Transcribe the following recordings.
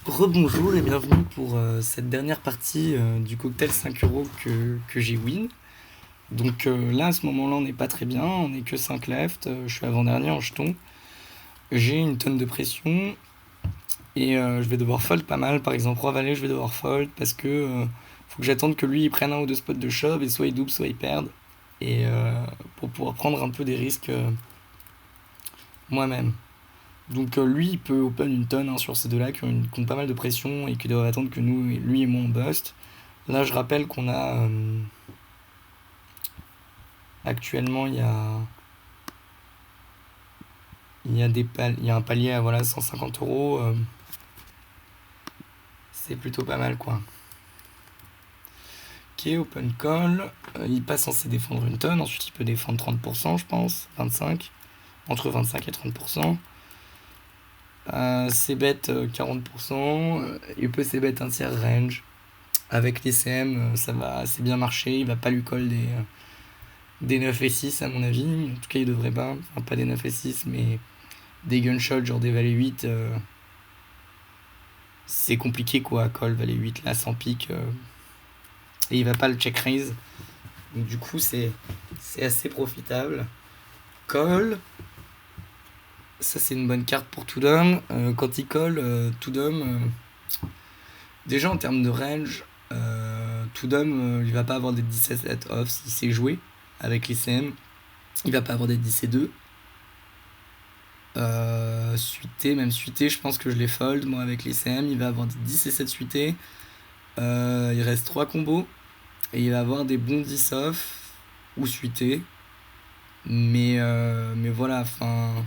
Rebonjour et bienvenue pour cette dernière partie du cocktail 5 € que j'ai win. Donc là, à ce moment-là, on n'est pas très bien, on n'est que 5 left, je suis avant-dernier en jeton. J'ai une tonne de pression et je vais devoir fold pas mal. Par exemple, Roi Valet, je vais devoir fold parce que faut que j'attende que lui il prenne un ou deux spots de shove et soit il double, soit il perde. Et pour pouvoir prendre un peu des risques moi-même. Donc lui, il peut open une tonne hein, sur ces deux-là qui ont pas mal de pression et qui doivent attendre que nous, lui et moi, on bust. Là, je rappelle qu'on a actuellement, il y a un palier à voilà, 150 €. C'est plutôt pas mal quoi. Ok, open call. Il n'est pas censé défendre une tonne. Ensuite, il peut défendre 30%, je pense. 25. Entre 25 et 30%. C'est bet 40%. Il peut c'est bet un tiers range. Avec l'ICM, ça va assez bien marcher. Il va pas lui coller des 9 et 6 à mon avis. En tout cas, il devrait pas. Enfin, pas des 9 et 6, mais des gunshots, genre des valets 8. C'est compliqué quoi. Call, valet 8 là, sans pique. Et il va pas le check raise. Donc, du coup, c'est assez profitable. Call. Ça, c'est une bonne carte pour tout dom. Quand il call, tout dom. Déjà, en termes de range, tout dom, il va pas avoir des 17 off s'il sait jouer avec l'ICM. Il va pas avoir des 10 et 2. Suité, même suité, je pense que je les fold moi avec l'ICM. Il va avoir des 10 et 7 suités. Il reste 3 combos. Et il va avoir des bons 10 off ou suités. Mais voilà, enfin.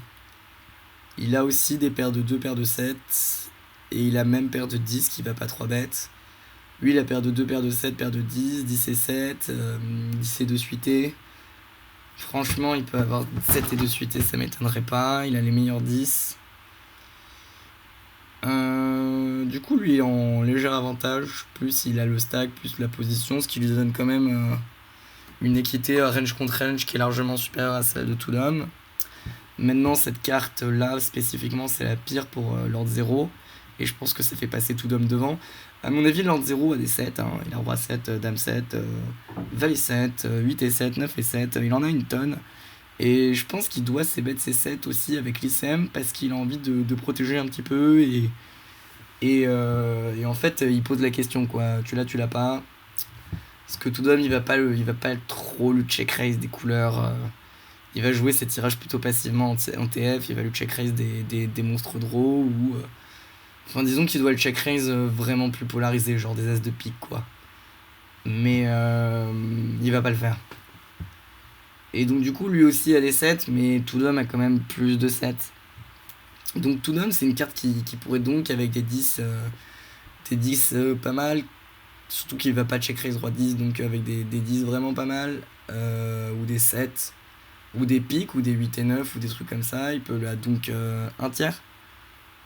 Il a aussi des paires de 2, paires de 7. Et il a même paire de 10 qui va pas 3 bêtes. Lui, il a paire de 2, paire de 7, paire de 10, 10 et 7, 10 et 2 suités. Franchement, il peut avoir 7 et 2 suités, ça m'étonnerait pas. Il a les meilleurs 10. Du coup, lui, il est en léger avantage. Plus il a le stack, plus la position, ce qui lui donne quand même une équité range contre range qui est largement supérieure à celle de tout l'homme. Maintenant, cette carte-là, spécifiquement, c'est la pire pour Lord 0. Et je pense que ça fait passer tout d'homme devant. À mon avis, Lord 0 a des 7. Hein. Il a Roi 7, Dame 7, Valet 7, 8 et 7, 9 et 7. Il en a une tonne. Et je pense qu'il doit ses bêtes ses 7 aussi avec l'ICM parce qu'il a envie de protéger un petit peu. Et en fait, il pose la question quoi. Tu l'as, tu l'as pas. Parce que tout d'homme, il va pas trop le check raise des couleurs. Il va jouer ses tirages plutôt passivement en TF. Il va lui check raise des monstres draw ou. Enfin, disons qu'il doit le check raise vraiment plus polarisé, genre des as de pique quoi. Mais il va pas le faire. Et donc, du coup, lui aussi a des 7, mais Tudum a quand même plus de 7. Donc, Tudum, c'est une carte qui pourrait donc, avec des 10 pas mal, surtout qu'il va pas check raise roi 10, donc avec des 10 vraiment pas mal, ou des 7, ou des piques, ou des 8 et 9, ou des trucs comme ça. Il peut là donc un tiers,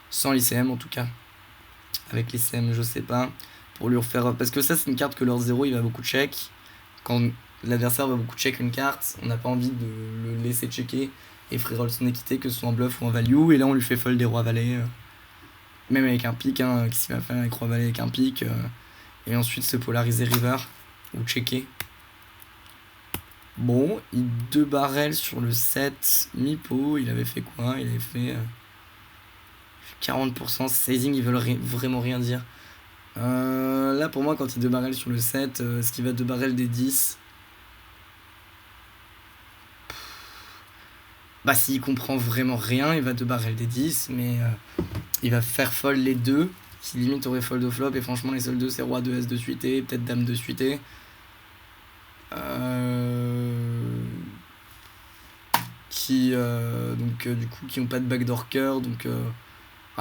sans l'ICM en tout cas. Avec l'ICM, je sais pas. Pour lui refaire. Parce que ça, c'est une carte que Lord 0 il va beaucoup check. Quand l'adversaire va beaucoup check une carte, on n'a pas envie de le laisser checker et free roll son équité, que ce soit en bluff ou en value. Et là, on lui fait fold des rois valets, même avec un pic, hein, qu'est-ce qu'il va faire avec roi valet avec un pic, et ensuite se polariser river ou checker. Bon, il 2 barrels sur le 7 mi-pot, il avait fait quoi? Il avait fait 40% sizing, ils veulent vraiment rien dire. Là, pour moi, quand il 2 barrels sur le 7, ce qui va 2 barrels des 10, bah, s'il comprend vraiment rien, il va 2 barrels des 10, mais il va faire fold les deux, qui limite aurait fold au flop, et franchement, les seuls deux, c'est roi 2 S de suité, peut-être dame de suité. Donc, du coup, qui ont pas de backdoor cœur, donc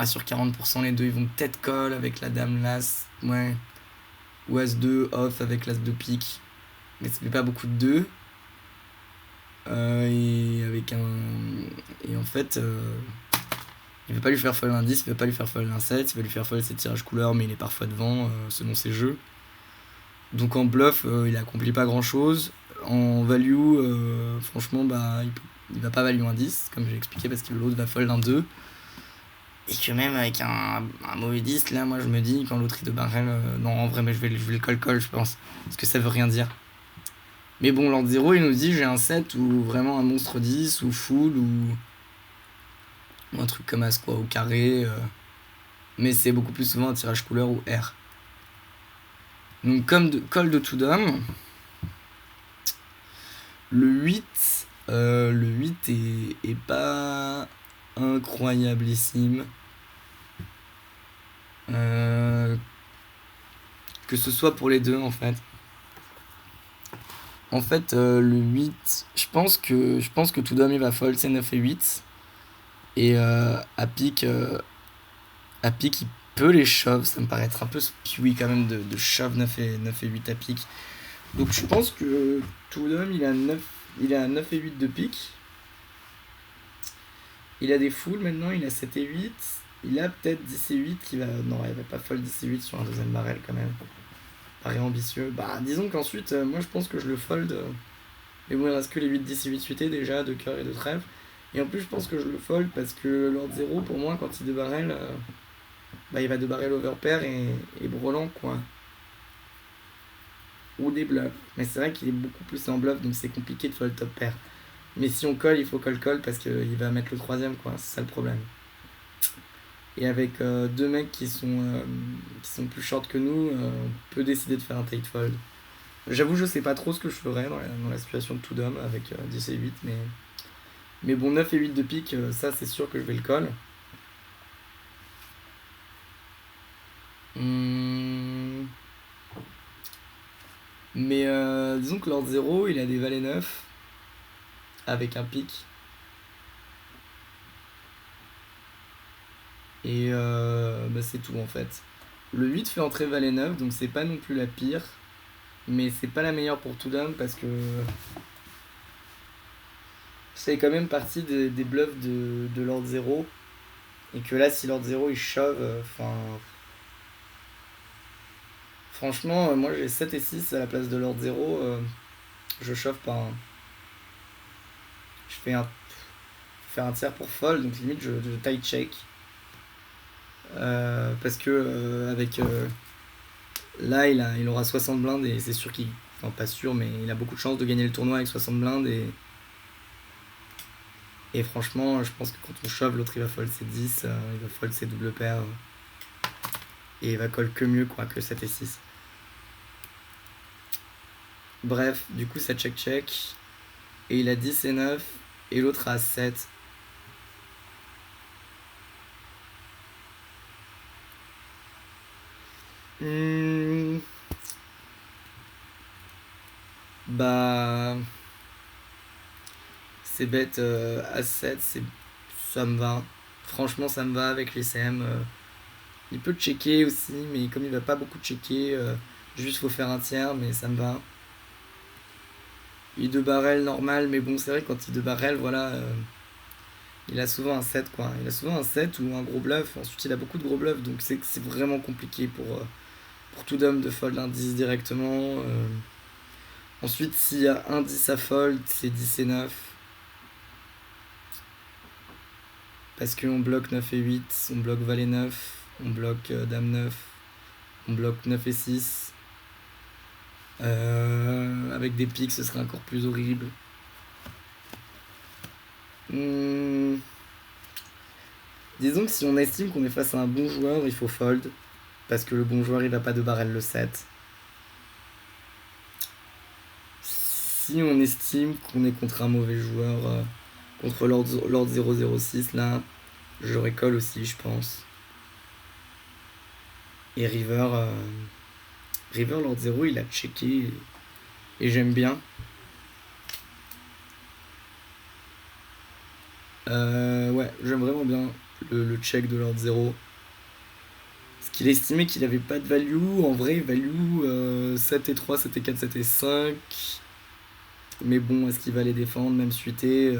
sur 40%, les deux, ils vont peut-être call avec la dame l'as, ouais, ou As2 off avec l'as de pique, mais ça fait pas beaucoup de 2. Et avec un. Et en fait, il va pas lui faire fold un 10, il va pas lui faire fold un 7, il va lui faire fold ses tirages couleurs, mais il est parfois devant selon ses jeux. Donc en bluff, il accomplit pas grand chose. En value, franchement, bah, il va pas value un 10, comme j'ai expliqué, parce que l'autre va fold un 2. Et que même avec un mauvais 10, là, moi je me dis, quand l'autre il de barrel, non, en vrai, mais je vais le call-call, je pense. Parce que ça veut rien dire. Mais bon, Lord 0, il nous dit, j'ai un set ou vraiment un monstre 10, ou full, ou un truc comme As, quoi, ou carré. Mais c'est beaucoup plus souvent un tirage couleur ou R. Donc, comme call de tout dame, le 8, le 8 est pas incroyablissime. Que ce soit pour les deux, en fait. En fait, le 8, je pense que tout dame il va fold, c'est 9 et 8. Et à pique, il peut les shove. Ça me paraît être un peu spewy quand même de shove 9 et 8 à pique. Donc je pense que tout dame il a 9 et 8 de pique. Il a des fulls maintenant, il a 7 et 8. Il a peut-être 10 et 8 qui va. Non, il va pas fold 10 et 8 sur un deuxième barrel quand même. Paraît ambitieux. Bah, disons qu'ensuite, moi je pense que je le fold. Mais bon, il reste que les 8, 10 et 8 suités déjà, de cœur et de trèfle. Et en plus, je pense que je le fold parce que Lord 0, pour moi, quand il débarrel, bah, il va débarrel over pair et brelan, quoi. Ou des bluffs. Mais c'est vrai qu'il est beaucoup plus en bluff, donc c'est compliqué de fold top pair. Mais si on colle, il faut call parce qu'il va mettre le troisième, quoi. C'est ça le problème. Et avec deux mecs qui sont plus short que nous, on peut décider de faire un tight fold. J'avoue, je sais pas trop ce que je ferais dans la situation de tout d'homme avec 10 et 8, mais bon, 9 et 8 de pique, ça c'est sûr que je vais le call. Mais disons que Lord 0, il a des valets 9 avec un pique. Et bah, c'est tout en fait. Le 8 fait entrer valet 9, donc c'est pas non plus la pire. Mais c'est pas la meilleure pour tout d'homme parce que c'est quand même partie des bluffs de Lord 0. Et que là, si Lord 0 il shove, enfin. Franchement, moi j'ai 7 et 6 à la place de Lord 0. Je shove pas. Hein. Je fais un tiers pour fold, donc limite je tight check. Parce que avec. Là, il aura 60 blindes et c'est sûr qu'il. Enfin, pas sûr, mais il a beaucoup de chances de gagner le tournoi avec 60 blindes. Et franchement, je pense que quand on shove, l'autre il va fold ses 10, il va fold ses double paires. Et il va call que mieux quoi, que 7 et 6. Bref, du coup ça check. Et il a 10 et 9. Et l'autre a 7. Bah. C'est bête à 7, ça me va. Franchement, ça me va avec les CM. Il peut checker aussi, mais comme il va pas beaucoup checker, juste faut faire un tiers, mais ça me va. Il de barrel normal, mais bon, c'est vrai que quand il de barrel, voilà, il a souvent un 7 quoi. Il a souvent un 7 ou un gros bluff. Ensuite, il a beaucoup de gros bluffs, donc c'est vraiment compliqué pour tout d'homme de fold un 10 directement. Ensuite, s'il y a un 10 à fold, c'est 10 et 9. Parce qu'on bloque 9 et 8, on bloque valet 9, on bloque dame 9, on bloque 9 et 6. Avec des piques, ce serait encore plus horrible. Disons que si on estime qu'on est face à un bon joueur, il faut fold. Parce que le bon joueur, il va pas de barrel le 7. Si on estime qu'on est contre un mauvais joueur, contre Lord 006, là, j'aurais call aussi, je pense. Et River Lord 0, il a checké et j'aime bien. Ouais, j'aime vraiment bien le check de Lord 0. Parce qu'il estimait qu'il avait pas de value. En vrai, value 7 et 3, 7 et 4, 7 et 5. Mais bon, est-ce qu'il va les défendre, même suité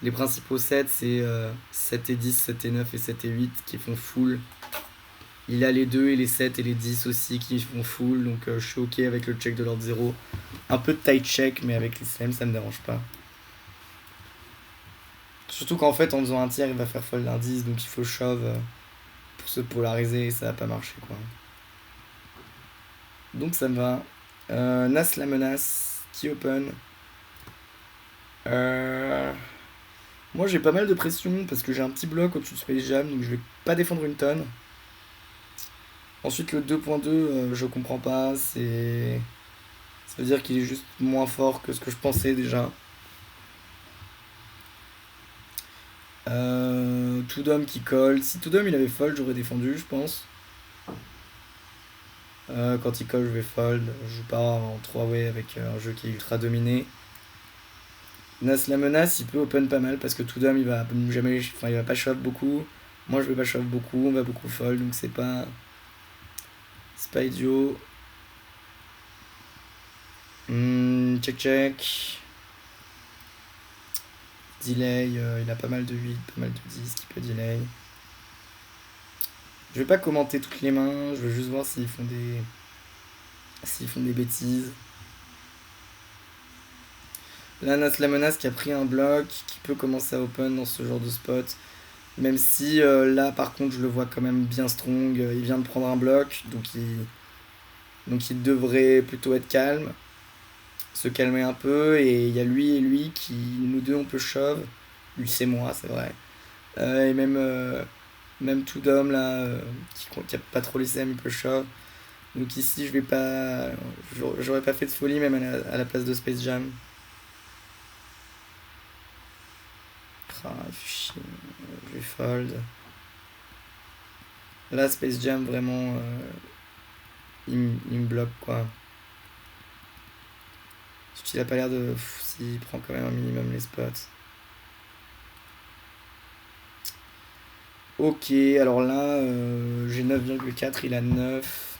Les principaux sets, c'est 7 et 10, 7 et 9 et 7 et 8 qui font full. Il a les 2 et les 7 et les 10 aussi qui font full. Donc je suis ok avec le check de Lord 0. Un peu de tight check, mais avec les slams, ça me dérange pas. Surtout qu'en fait, en faisant un tiers, il va faire fold d'indice, donc il faut shove pour se polariser et ça va pas marcher, quoi. Donc ça me va. Nas la menace, qui open. Euh, Moi j'ai pas mal de pression parce que j'ai un petit bloc au-dessus de Space Jam, donc je vais pas défendre une tonne. Ensuite le 2.2, je comprends pas, c'est... Ça veut dire qu'il est juste moins fort que ce que je pensais déjà. Tudom qui colle. Si Tudom il avait fold, j'aurais défendu, je pense. Quand il colle, je vais fold. Je joue pas en 3-way avec un jeu qui est ultra dominé. Nas la menace, il peut open pas mal parce que Tudom il va jamais. Enfin, il va pas shove beaucoup. Moi je vais pas shove beaucoup, on va beaucoup fold donc c'est pas. C'est pas idiot. Check check. Delay, il a pas mal de 8, pas mal de 10 qui peut delay. Je vais pas commenter toutes les mains, je veux juste voir s'ils font des bêtises. Là, Nas la menace qui a pris un bloc, qui peut commencer à open dans ce genre de spot. Même si là, par contre, je le vois quand même bien strong. Il vient de prendre un bloc, donc il devrait plutôt être calme, se calmer un peu. Et il y a lui et lui qui, nous deux, on peut shove. Lui, c'est moi, c'est vrai. Et même tout d'homme là, qui a pas trop les aime, il peut shove. Donc ici, je vais pas, j'aurais pas fait de folie même à la place de Space Jam. Ah, il fait chier. Je vais fold. Là, Space Jam, vraiment, il me bloque quoi. Surtout qu'il a pas l'air de. S'il prend quand même un minimum les spots. Ok, alors là, j'ai 9,4, il a 9.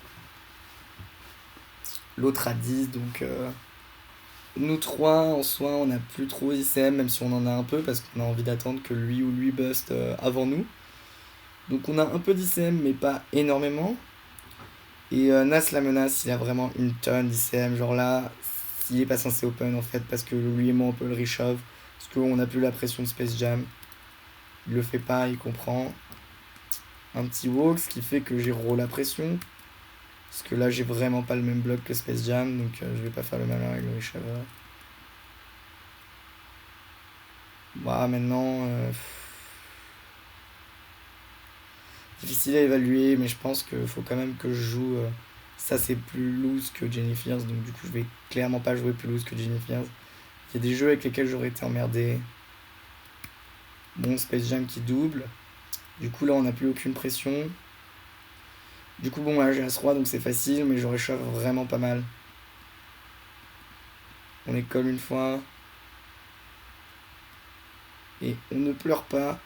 L'autre a 10, donc nous trois en soi, on n'a plus trop ICM, même si on en a un peu, parce qu'on a envie d'attendre que lui ou lui bust avant nous. Donc on a un peu d'ICM, mais pas énormément. Et Nas la menace, il a vraiment une tonne d'ICM. Genre là, il est pas censé open en fait, parce que lui et moi on peut le reshove. Parce qu'on a plus la pression de Space Jam. Il le fait pas, il comprend. Un petit walk, ce qui fait que j'ai roll la pression. Parce que là, j'ai vraiment pas le même bloc que Space Jam, donc je vais pas faire le malin avec le reshove. Bah, maintenant, difficile à évaluer, mais je pense qu'il faut quand même que je joue. Ça, c'est plus loose que Jennifer's, donc du coup, je vais clairement pas jouer plus loose que Jennifer's. Il y a des jeux avec lesquels j'aurais été emmerdé. Bon, Space Jam qui double. Du coup, là, on n'a plus aucune pression. Du coup, bon, là, j'ai As-Roi, donc c'est facile, mais je réchauffe vraiment pas mal. On école une fois. Et on ne pleure pas.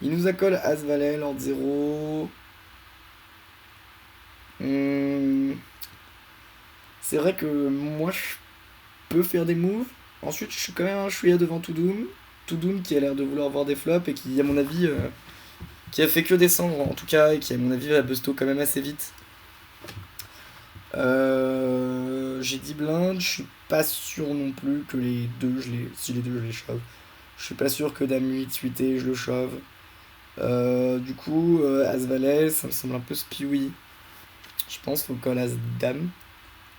Il nous accole As-Valet, Lord 0. C'est vrai que moi, je peux faire des moves. Ensuite, je suis quand même un chouïa devant Toudoum. Toudoum qui a l'air de vouloir voir des flops et qui, à mon avis, qui a fait que descendre en tout cas, et qui, à mon avis, va busto quand même assez vite. J'ai 10 blindes, je suis pas sûr non plus que les deux, si les deux je les shove. Je suis pas sûr que Dame 8 suité, je le shove. Du coup, As-Valet, ça me semble un peu spioui. Je pense qu'il faut call As-Dame,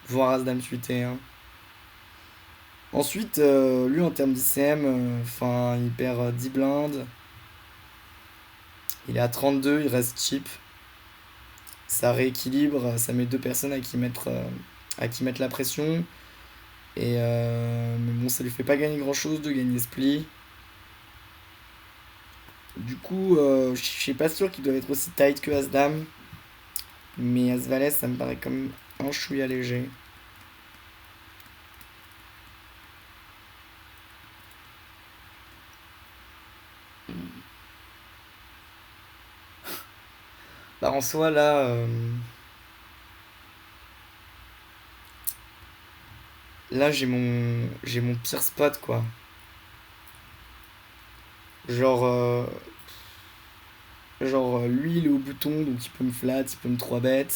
voire As-Dame suité. Hein. Ensuite, lui en termes d'ICM, enfin, il perd 10 blindes. Il est à 32, il reste cheap. Ça rééquilibre, ça met deux personnes à qui mettre la pression. Mais bon, ça lui fait pas gagner grand chose de gagner Split. Du coup, je suis pas sûr qu'il doit être aussi tight que As-Dame. Mais As-Valet, ça me paraît comme un chouïa léger. Bah, en soi, là, là j'ai mon pire spot, quoi. Genre, lui, il est au bouton, donc il peut me flat, il peut me 3 bet.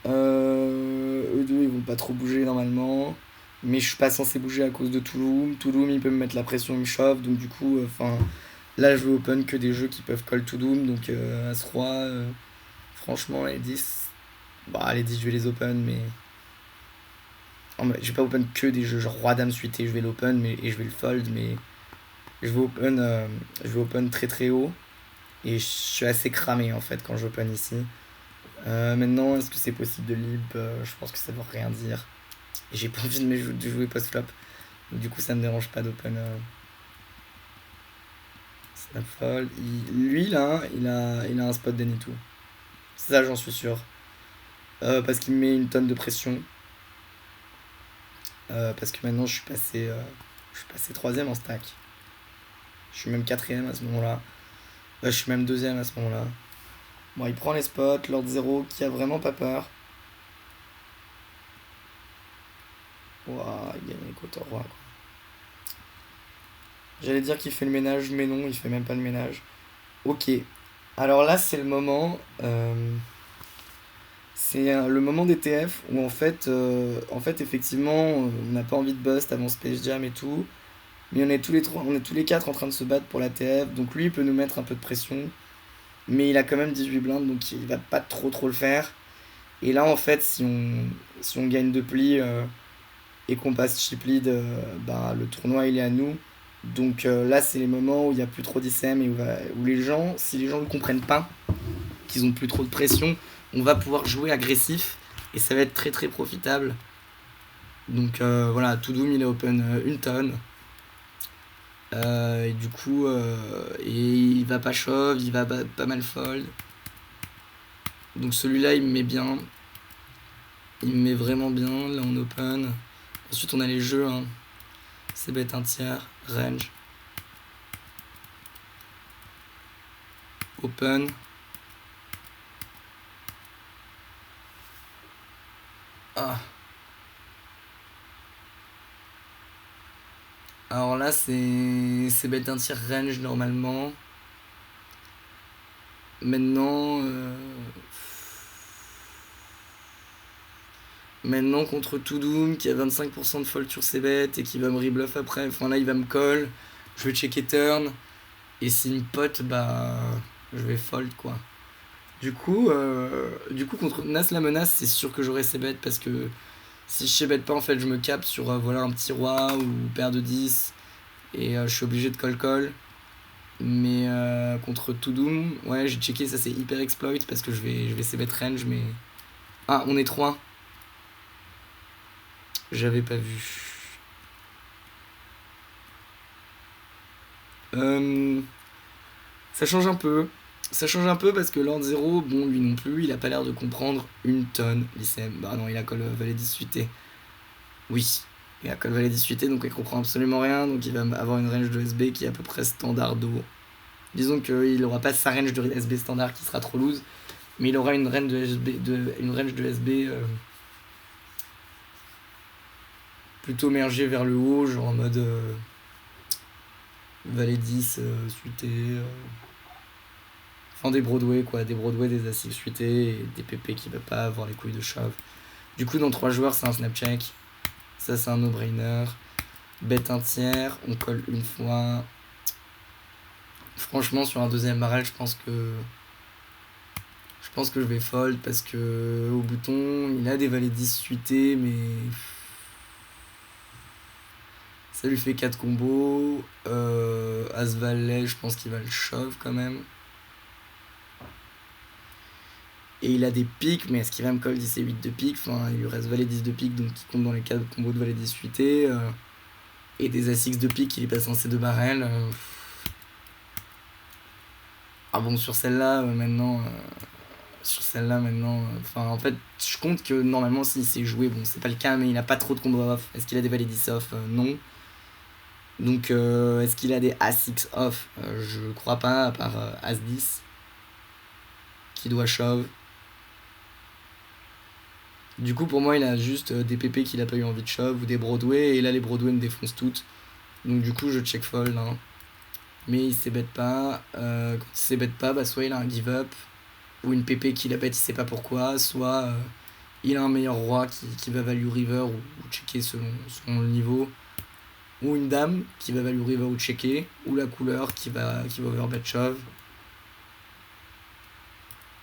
Eux deux, ils vont pas trop bouger normalement. Mais je suis pas censé bouger à cause de Touloum. Touloum, il peut me mettre la pression, il me chauffe. Donc du coup, enfin, là, je vais open que des jeux qui peuvent call Touloum. Donc As-Roi, franchement, les 10. Bah, les 10, je vais les open, mais. Je vais pas open que des jeux genre Roi Dame suité, je vais l'open et je vais le fold, mais je vais open très très haut. Et je suis assez cramé en fait quand j'open ici. Maintenant, est-ce que c'est possible de lib? Je pense que ça veut rien dire. Et j'ai pas envie de jouer post-flop. Donc, du coup, ça me dérange pas d'open snap fold. Lui là, il a un spot d'Anitou. Ça, j'en suis sûr. Parce qu'il me met une tonne de pression. Parce que maintenant, je suis passé troisième en stack. Je suis même quatrième à ce moment-là. Je suis même deuxième à ce moment-là. Bon, il prend les spots, Lord 0 qui a vraiment pas peur. Ouah, il gagne les côtes au roi, quoi. J'allais dire qu'il fait le ménage, mais non, il fait même pas le ménage. Ok. Alors là, c'est le moment. C'est le moment des TF où en fait, effectivement, on n'a pas envie de bust avant Space Jam et tout. Mais on est tous les trois, on est tous les quatre en train de se battre pour la TF. Donc lui, il peut nous mettre un peu de pression. Mais il a quand même 18 blindes, donc il va pas trop le faire. Et là, en fait, si on gagne de pli et qu'on passe chip lead, bah, le tournoi il est à nous. Donc là, c'est les moments où il n'y a plus trop d'ICM et où les gens, si les gens ne comprennent pas, qu'ils ont plus trop de pression, on va pouvoir jouer agressif et ça va être très très profitable. Donc voilà, Toudoum il est open une tonne. Et du coup, et il va pas shove, il va pas mal fold. Donc celui-là il me met bien. Il me met vraiment bien, là on open. Ensuite on a les jeux, hein. C'est bête un tiers, range. Open. Ah. Alors là c'est bête un tiers range normalement. Maintenant Maintenant contre Toudoum qui a 25% de fold sur ses bêtes et qui va me rebluff après. Enfin là il va me call. Je vais checker turn. Et s'il me pote, bah je vais fold quoi. Du coup contre Nas la menace, c'est sûr que j'aurai ses bêtes parce que si je sais bête pas en fait je me capte sur voilà un petit roi ou paire de 10 et je suis obligé de call. Mais contre Toudoum, ouais j'ai checké, ça c'est hyper exploit parce que je vais ses bêtes range mais. Ah on est 3. J'avais pas vu. Euh, ça change un peu. Ça change un peu parce que Lord 0, bon, lui non plus, il a pas l'air de comprendre une tonne l'ICM. Bah non, il a call valet 18. Oui, il a call valet 18, donc il comprend absolument rien. Donc il va avoir une range de SB qui est à peu près standard d'eau. Disons qu'il aura pas sa range de SB standard qui sera trop loose, mais il aura une range de SB, plutôt mergée vers le haut, genre en mode valet 10 suité. Enfin des Broadway quoi, des Broadway, des As suités et des PP qui ne veulent pas avoir les couilles de shove. Du coup dans 3 joueurs c'est un snap check. Ça c'est un no-brainer. Bet un tiers, on colle une fois. Franchement sur un deuxième barrel je pense que je vais fold parce que au bouton il a des valets 10 suités mais ça lui fait 4 combos. As valet je pense qu'il va le shove quand même. Et il a des piques, mais est-ce qu'il va me call 10 et 8 de pique? Enfin, il lui reste valet 10 de pique, donc il compte dans les 4 combos de valet 10 suité. Et des As-X de pique, il est passé en C2 barrel. Ah bon, sur celle-là, maintenant. Enfin, en fait, je compte que normalement, s'il sait jouer, bon, c'est pas le cas, mais il a pas trop de combos off. Est-ce qu'il a des valets 10 off? Non. Donc, est-ce qu'il a des As-X off? Je crois pas, à part As-10, qui doit shove. Du coup, pour moi, il a juste des PP qu'il a pas eu envie de shove ou des Broadway, et là, les Broadway me défoncent toutes. Donc, du coup, je check fold. Hein. Mais il s'ébête pas. Quand il s'ébête pas, bah, soit il a un give up, ou une PP qu'il a bête, il sait pas pourquoi, soit il a un meilleur roi qui va value river ou checker selon le niveau. Ou une dame qui va value river ou checker. Ou la couleur qui va overbet shove.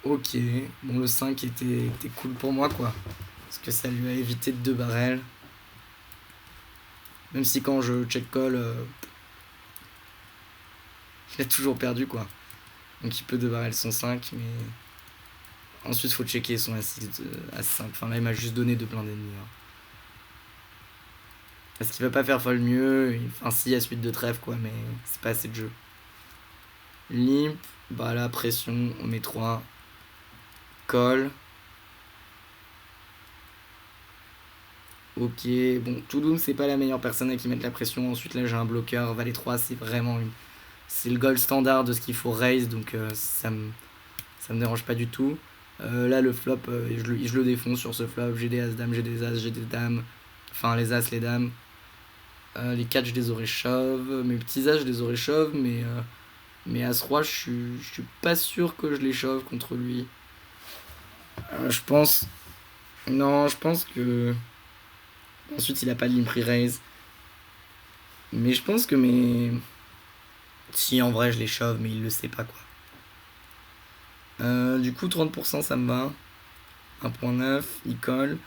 Ok, bon le 5 était cool pour moi quoi. Parce que ça lui a évité 2 barrels. Même si quand je check call, il a toujours perdu quoi. Donc il peut 2 barrels son 5, mais ensuite faut checker son A6, A5. Enfin là il m'a juste donné 2 blindes et demi. Hein. Parce qu'il va pas faire folle mieux. Enfin si il y a suite de trèfle quoi, mais c'est pas assez de jeu. Limp, bah là pression, on met 3. Call. Ok, bon, Toudoum c'est pas la meilleure personne à qui mettre la pression. Ensuite là j'ai un bloqueur, Valet 3 c'est vraiment c'est le gold standard de ce qu'il faut raise, donc ça me dérange pas du tout. Là le flop, je le défonce sur ce flop. J'ai des as dames, j'ai des as, j'ai des dames. Enfin les as, les dames. Les 4 je les aurais shove. Mes petits as je les aurais shove, mais as roi je suis pas sûr que je les shove contre lui. Je pense. Non, je pense que. Ensuite, il a pas de limp raise. Mais je pense que mes. Si, en vrai, je les shove, mais il le sait pas, quoi. Du coup, 30%, ça me va. 1.9, il colle.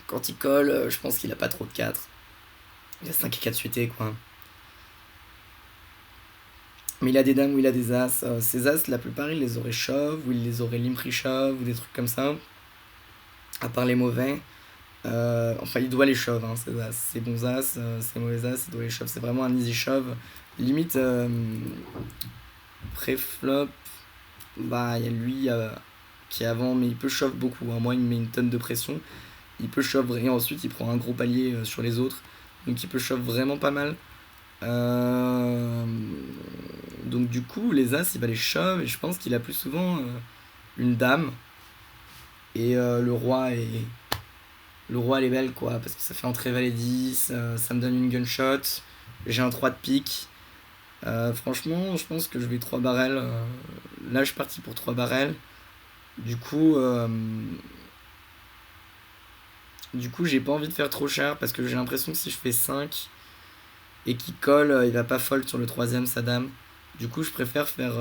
Quand il colle, je pense qu'il a pas trop de 4. Il a 5 et 4 suités, quoi. Mais il a des dames ou il a des as. Ces as, la plupart, il les aurait shove, ou il les aurait limp shove, ou des trucs comme ça. À part les mauvais. Enfin, il doit les shove, hein, ses bons as, ses mauvais as, il doit les shove. C'est vraiment un easy shove. Limite, pré-flop, bah, il y a lui qui est avant, mais il peut shove beaucoup. Hein. Moi, il me met une tonne de pression. Il peut shove et ensuite, il prend un gros palier sur les autres. Donc, il peut shove vraiment pas mal. Donc, du coup, les as, il va les shove et je pense qu'il a plus souvent une dame. Et le roi est. Le roi elle est belle quoi, parce que ça fait entrer valet 10, ça me donne une gunshot, j'ai un 3 de pique. Franchement, je pense que je vais 3 barrels. Là, je suis parti pour 3 barrels. Du coup, j'ai pas envie de faire trop cher parce que j'ai l'impression que si je fais 5 et qu'il colle, il va pas fold sur le troisième, sa dame. Du coup, je préfère faire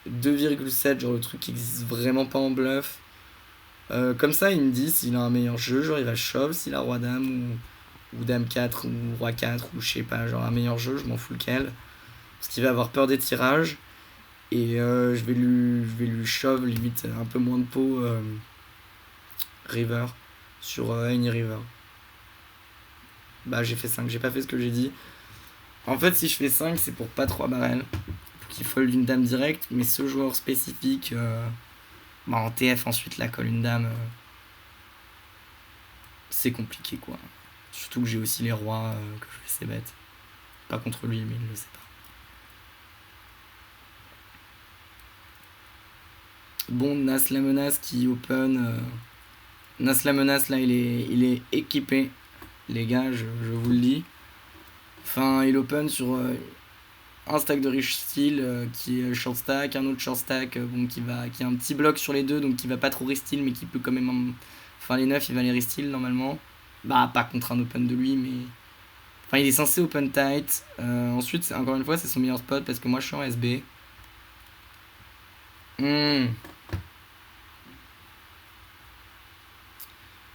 2,7, genre le truc qui existe vraiment pas en bluff. Comme ça, il me dit s'il a un meilleur jeu, genre il va shove, s'il a roi dame ou dame 4 ou roi 4 ou je sais pas, genre un meilleur jeu, je m'en fous lequel. Parce qu'il va avoir peur des tirages et je vais lui shove limite un peu moins de pot river sur any river. Bah j'ai fait 5, j'ai pas fait ce que j'ai dit. En fait, si je fais 5, c'est pour pas 3 barrels, pour qu'il fold une dame directe, mais ce joueur spécifique. Bah en TF ensuite la colle une dame c'est compliqué quoi. Surtout que j'ai aussi les rois que je laissais bête. Pas contre lui mais il le sait pas. Bon Nas la menace qui open. Nas la menace là il est équipé. Les gars je vous le dis. Enfin il open sur un stack de rich steel qui est short stack, un autre short stack bon, qui a un petit bloc sur les deux donc qui va pas trop restyle mais qui peut quand même. Enfin les 9 il va les restyle normalement. Bah pas contre un open de lui mais. Enfin il est censé open tight. Ensuite encore une fois c'est son meilleur spot parce que moi je suis en SB.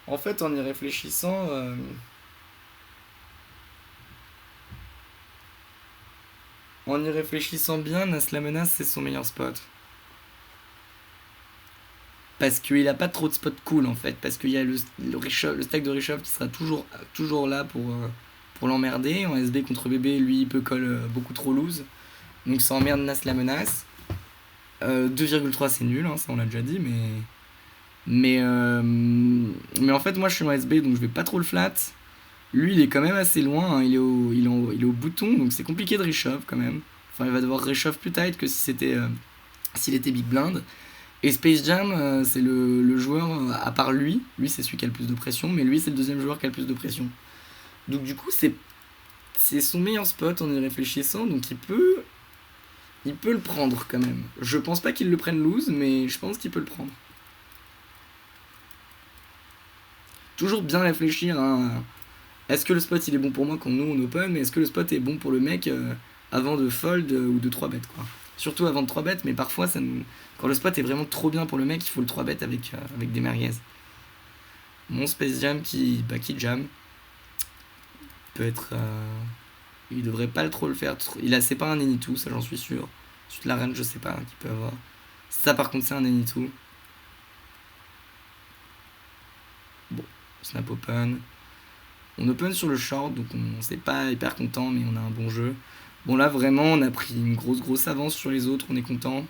En fait en y réfléchissant. En y réfléchissant bien, Nas la menace c'est son meilleur spot. Parce qu'il a pas trop de spots cool en fait. Parce qu'il y a le stack de Richov qui sera toujours là pour l'emmerder. En SB contre BB, lui il peut call beaucoup trop loose. Donc ça emmerde Nas la menace. 2,3 c'est nul, hein, ça on l'a déjà dit, mais en fait moi je suis en SB donc je vais pas trop le flat. Lui il est quand même assez loin, hein, il est au bouton donc c'est compliqué de reshove quand même. Enfin il va devoir reshove plus tight que si c'était s'il était big blind. Et Space Jam c'est le joueur à part lui c'est celui qui a le plus de pression, mais lui c'est le deuxième joueur qui a le plus de pression. Donc du coup c'est son meilleur spot en y réfléchissant, donc il peut le prendre quand même. Je pense pas qu'il le prenne loose, mais je pense qu'il peut le prendre. toujours bien réfléchir, hein. Est-ce que le spot il est bon pour moi quand nous on open, mais est-ce que le spot est bon pour le mec avant de fold ou de 3 bêtes quoi. Surtout avant de 3 bêtes, mais parfois quand le spot est vraiment trop bien pour le mec, il faut le 3 bêtes avec des merguez. Mon Space Jam qui jam peut être. Il devrait pas trop le faire. C'est pas un Any2, ça j'en suis sûr. Ensuite la reine, je sais pas qu'il peut avoir. Ça par contre c'est un Any2. Bon, snap open. On open sur le short, donc on c'est pas hyper content, mais on a un bon jeu. Bon là vraiment on a pris une grosse avance sur les autres, on est content.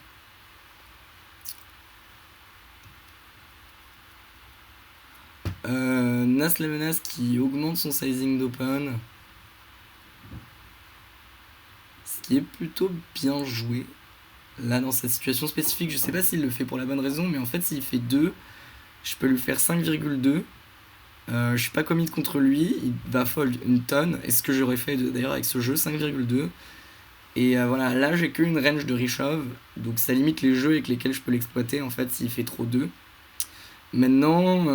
Nas la menace qui augmente son sizing d'open. Ce qui est plutôt bien joué. Là dans sa situation spécifique, je sais pas s'il le fait pour la bonne raison, mais en fait s'il fait 2, je peux lui faire 5,2. Je suis pas commit contre lui, il va fold une tonne. Et ce que j'aurais fait d'ailleurs avec ce jeu, 5,2. Et voilà, là j'ai qu'une range de reshove, donc ça limite les jeux avec lesquels je peux l'exploiter en fait s'il fait trop 2. Maintenant,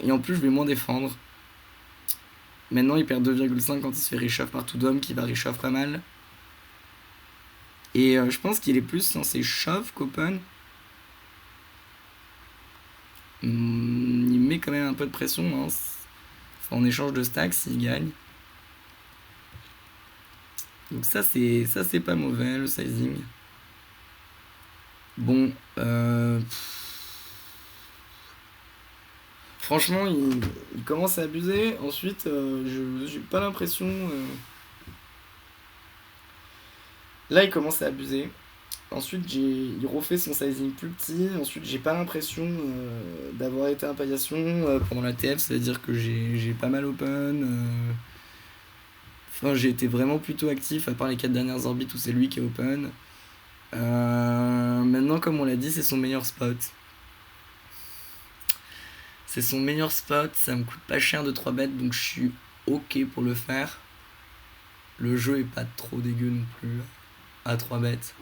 et en plus je vais moins défendre. Maintenant il perd 2,5 quand il se fait reshove par tout d'homme qui va reshove pas mal. Et je pense qu'il est plus censé shove qu'open. Il met quand même un peu de pression, hein. Enfin, en échange de stacks s'il gagne. Donc ça c'est pas mauvais le sizing. Bon, franchement il commence à abuser. Ensuite j'ai pas l'impression. Là il commence à abuser. Ensuite il refait son sizing plus petit. Ensuite j'ai pas l'impression d'avoir été un paillasson pendant la TF. Ça veut dire que j'ai pas mal open. Enfin j'ai été vraiment plutôt actif à part les 4 dernières orbites où c'est lui qui est open. Maintenant comme on l'a dit c'est son meilleur spot. C'est son meilleur spot, ça me coûte pas cher de 3 bêtes donc je suis ok pour le faire. Le jeu est pas trop dégueu non plus à 3 bêtes.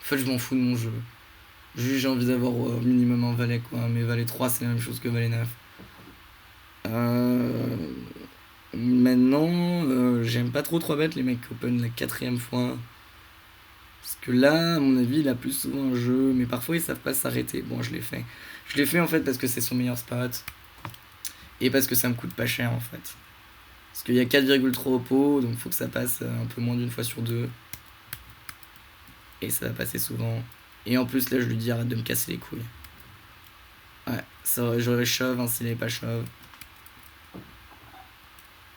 En fait je m'en fous de mon jeu. Juste j'ai envie d'avoir au minimum un valet quoi. Mais valet 3 c'est la même chose que valet 9. Maintenant j'aime pas trop 3 bêtes les mecs qui open la 4ème fois. Parce que là, à mon avis, il a plus souvent un jeu, mais parfois ils savent pas s'arrêter. Bon, je l'ai fait. Je l'ai fait en fait parce que c'est son meilleur spot. Et parce que ça me coûte pas cher en fait. Parce qu'il y a 4,3 au pot, donc faut que ça passe un peu moins d'une fois sur deux. Et ça va passer souvent. Et en plus, là, je lui dis arrête de me casser les couilles. Ouais, j'aurais shove s'il avait pas shove.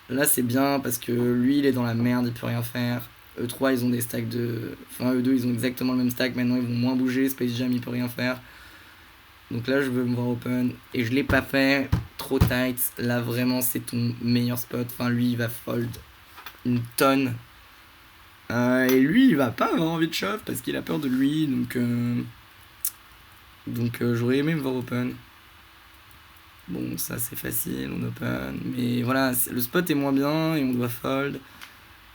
Là, c'est bien parce que lui, il est dans la merde, il peut rien faire. E3, ils ont des stacks de. Enfin, E2, ils ont exactement le même stack. Maintenant, ils vont moins bouger. Space Jam, il peut rien faire. Donc là, je veux me voir open. Et je l'ai pas fait. Trop tight. Là, vraiment, c'est ton meilleur spot. Enfin, lui, il va fold une tonne. Et lui, il va pas avoir envie de shove parce qu'il a peur de lui. Donc j'aurais aimé me voir open. Bon, ça, c'est facile. On open. Mais voilà, le spot est moins bien et on doit fold.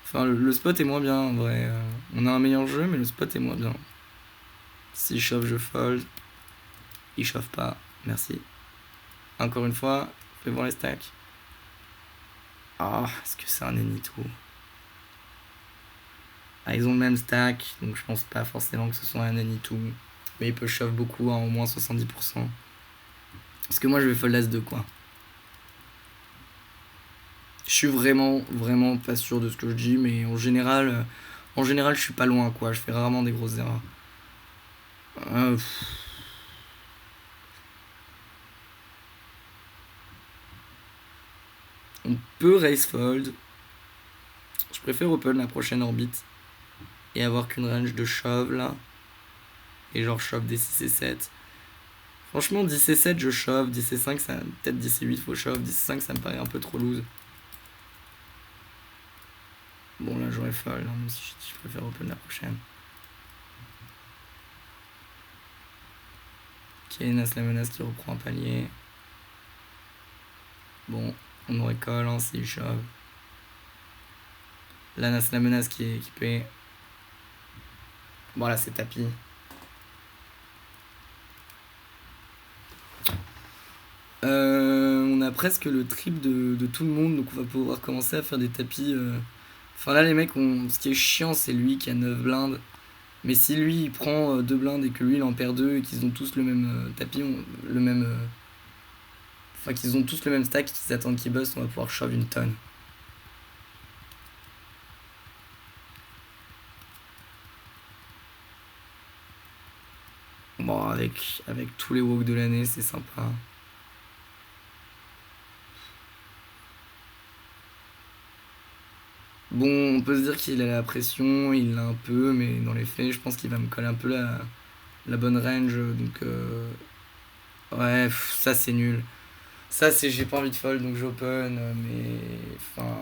Enfin, le spot est moins bien en vrai. On a un meilleur jeu, mais le spot est moins bien. S'il chauffe, je fold. Il chauffe pas. Merci. Encore une fois, fais voir les stacks. Ah, est-ce que c'est un Any2? Ah, ils ont le même stack, donc je pense pas forcément que ce soit un Any2. Mais il peut shove beaucoup, hein, au moins 70%. Parce que moi, je vais fold As-2, quoi. Je suis vraiment pas sûr de ce que je dis, mais en général, je suis pas loin, quoi. Je fais rarement des grosses erreurs. On peut raise fold. Je préfère open la prochaine orbite et avoir qu'une range de shove là. Et genre shove des 6 et 7. Franchement, 10 et 7, je shove. 10 et 5, ça, peut-être 10 et 8, faut shove. 10 et 5, ça me paraît un peu trop loose. Bon, là, j'aurais fold, hein, même si je préfère open la prochaine. Ok, Nas la menace qui reprend un palier. Bon, on aurait call hein, s'il shove. Là, Nas la menace qui est équipée. Bon, là, c'est tapis. On a presque le triple de tout le monde, donc on va pouvoir commencer à faire des tapis. Enfin là, les mecs, ce qui est chiant, c'est lui qui a 9 blindes. Mais si lui, il prend 2 blindes et que lui, il en perd 2 et qu'ils ont tous le même tapis, le même... Enfin, qu'ils ont tous le même stack, qu'ils attendent qu'il bust, on va pouvoir shove une tonne. Bon, avec tous les walks de l'année, c'est sympa. Bon, on peut se dire qu'il a la pression, il l'a un peu, mais dans les faits, je pense qu'il va me coller un peu la bonne range. Donc, ouais, ça c'est nul. Ça, c'est j'ai pas envie de fold, donc j'open. Mais, enfin,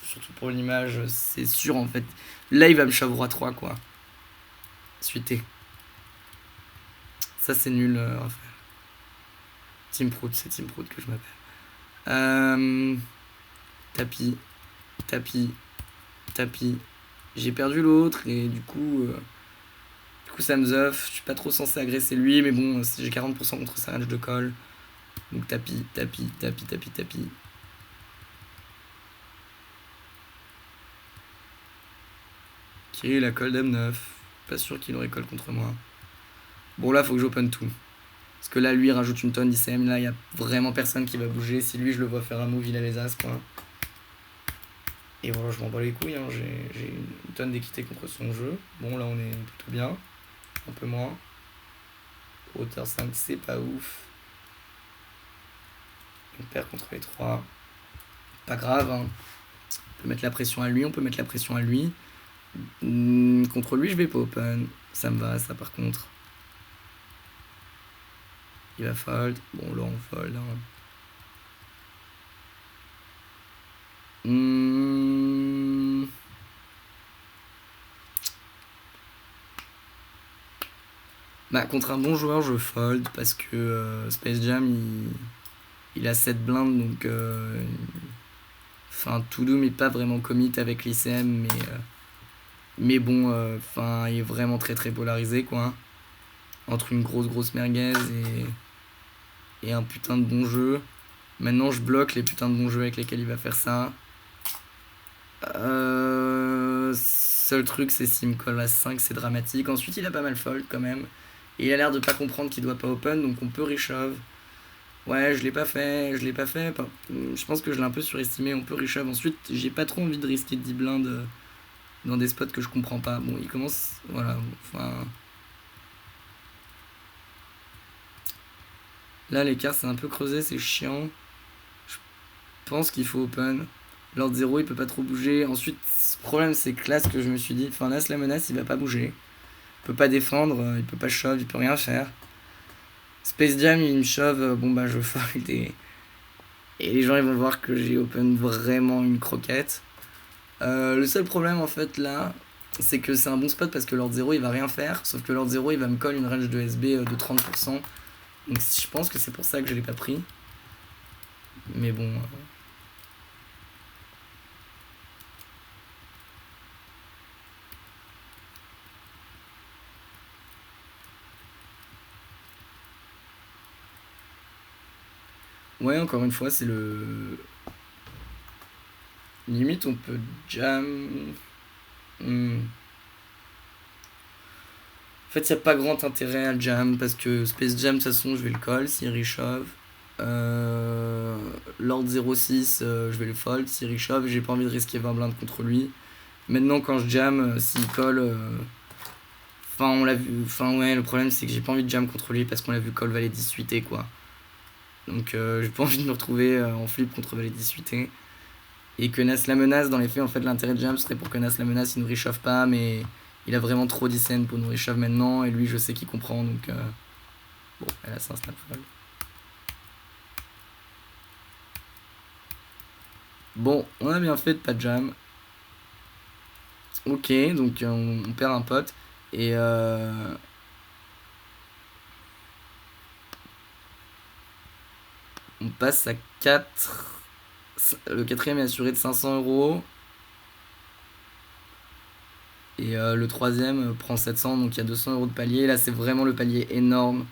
surtout pour l'image, c'est sûr en fait. Là, il va me shove roi 3, quoi. Suité. Ça, c'est nul, Raphaël. Team Prout, c'est Team Prout que je m'appelle. Tapis, tapis, tapis. J'ai perdu l'autre et du coup, ça me off. Je suis pas trop censé agresser lui, mais bon, j'ai 40% contre sa range de call. Donc tapis, tapis, tapis, tapis, tapis. Kirill a call dame 9. Pas sûr qu'il aurait call contre moi. Bon, là, faut que j'open tout. Parce que là, lui, il rajoute une tonne d'ICM. Là, il y a vraiment personne qui va bouger. Si lui, je le vois faire un move, il a les as, quoi. Et voilà, je m'en bats les couilles. Hein. J'ai une tonne d'équité contre son jeu. Bon, là, on est plutôt bien. Un peu moins. Hauteur 5, c'est pas ouf. On perd contre les 3. Pas grave, hein. On peut mettre la pression à lui, on peut mettre la pression à lui. Contre lui, je vais pas open. Ça me va, ça, par contre. Il va fold. Bon, là, on fold. Hein. Bah, contre un bon joueur, je fold parce que Space Jam, il a 7 blindes, donc... Enfin, Toudoum est pas vraiment commit avec l'ICM, mais bon, enfin, il est vraiment très très polarisé, quoi. Entre une grosse merguez et un putain de bon jeu. Maintenant, je bloque les putains de bons jeux avec lesquels il va faire ça. Seul truc, c'est s'il me colle à 5, c'est dramatique. Ensuite, il a pas mal fold quand même. Et il a l'air de pas comprendre qu'il doit pas open, donc on peut reshove. Ouais, je l'ai pas fait. Je pense que je l'ai un peu surestimé, on peut reshove. Ensuite, j'ai pas trop envie de risquer 10 blindes dans des spots que je comprends pas. Bon, il commence. Voilà, enfin. Là, l'écart c'est un peu creusé, c'est chiant. Je pense qu'il faut open. Lord 0, il peut pas trop bouger. Ensuite, le problème, c'est que là, ce que je me suis dit, enfin, là, la menace, il va pas bouger. Il peut pas défendre, il peut pas shove, il peut rien faire. Space Jam, il me shove, bon bah, je fold et les gens, ils vont voir que j'ai open vraiment une croquette. Le seul problème, en fait, là, c'est que c'est un bon spot parce que Lord 0, il va rien faire. Sauf que Lord 0, il va me coller une range de SB de 30%. Donc, je pense que c'est pour ça que je l'ai pas pris. Mais bon. Ouais, encore une fois, c'est le. Limite, on peut jam. En fait, il n'y a pas grand intérêt à jam parce que Space Jam, de toute façon, je vais le call s'il reshove. Lord 06, je vais le fold s'il reshove. J'ai pas envie de risquer 20 blindes contre lui. Maintenant, quand je jam, s'il colle. Enfin, on l'a vu. Enfin, ouais, le problème, c'est que j'ai pas envie de jam contre lui parce qu'on l'a vu call valet 18 quoi. Donc, j'ai pas envie de me retrouver en flip contre valet 18 et que Nas la menace. Dans les faits, en fait, l'intérêt de jam serait pour que Nas la menace, il nous réchauffe pas, mais il a vraiment trop d'ICN pour nous réchauffer maintenant, et lui, je sais qu'il comprend, donc bon, elle a c'est un snap fold. Bon, on a bien fait de pas jam. Ok, donc on perd un pote, et on passe à 4. Le quatrième est assuré de 500€. Et le troisième prend 700, donc il y a 200€ de palier. Là, c'est vraiment le palier énorme.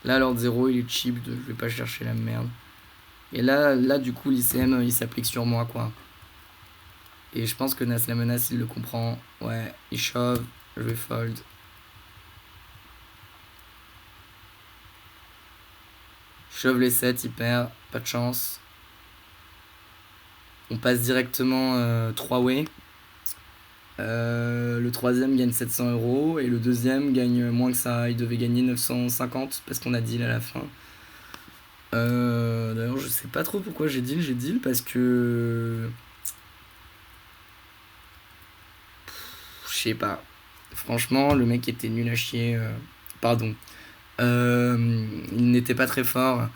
Là, l'ordre 0, il est cheap, je vais pas chercher la merde. Et là du coup, l'ICM, il s'applique sur moi, quoi. Et je pense que Nas la menace, il le comprend. Ouais, il shove, je vais fold. Shove les 7, il perd, pas de chance. On passe directement 3-way. Le troisième gagne 700 € et le deuxième gagne moins que ça. Il devait gagner 950 parce qu'on a deal à la fin. D'ailleurs, je sais pas trop pourquoi j'ai deal parce que. Je sais pas. Franchement, le mec était nul à chier. Pardon. Il n'était pas très fort.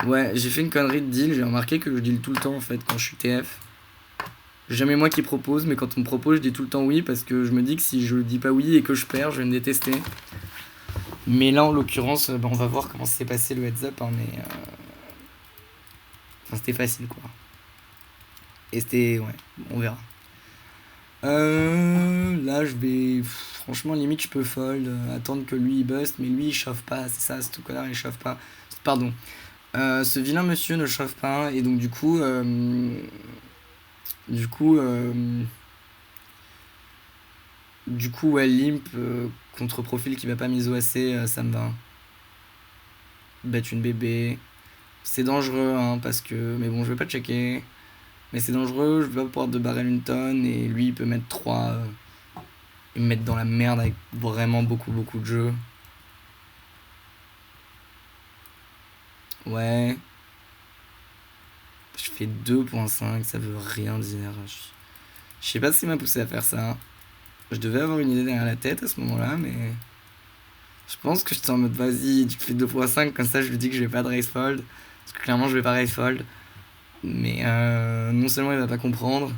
Ouais, j'ai fait une connerie de deal. J'ai remarqué que je deal tout le temps en fait quand je suis TF. Jamais moi qui propose, mais quand on me propose, je dis tout le temps oui parce que je me dis que si je dis pas oui et que je perds, je vais me détester. Mais là, en l'occurrence, on va voir comment s'est passé le heads up, hein, mais enfin, c'était facile quoi. Et c'était, ouais, on verra. Là, je vais, franchement, limite, je peux fold, attendre que lui il bust, mais lui il chauffe pas, c'est ça, ce tout connard il chauffe pas. Pardon. Ce vilain monsieur ne chauffe pas et donc du coup, du coup, euh, ouais, limp contre profil qui va pas mise OAC, ça me va. Bet une bébé. C'est dangereux, hein, parce que. Mais bon, je vais pas checker. Mais c'est dangereux, je vais pas pouvoir de barrel une tonne et lui il peut mettre 3 et me mettre dans la merde avec vraiment beaucoup beaucoup de jeux. Ouais. Je fais 2.5, ça veut rien dire. Je sais pas ce qui m'a poussé à faire ça. Je devais avoir une idée derrière la tête à ce moment-là, mais. Je pense que j'étais en mode vas-y, tu fais 2.5, comme ça je lui dis que je vais pas de race fold. Parce que clairement je vais pas race fold. Mais non seulement il va pas comprendre.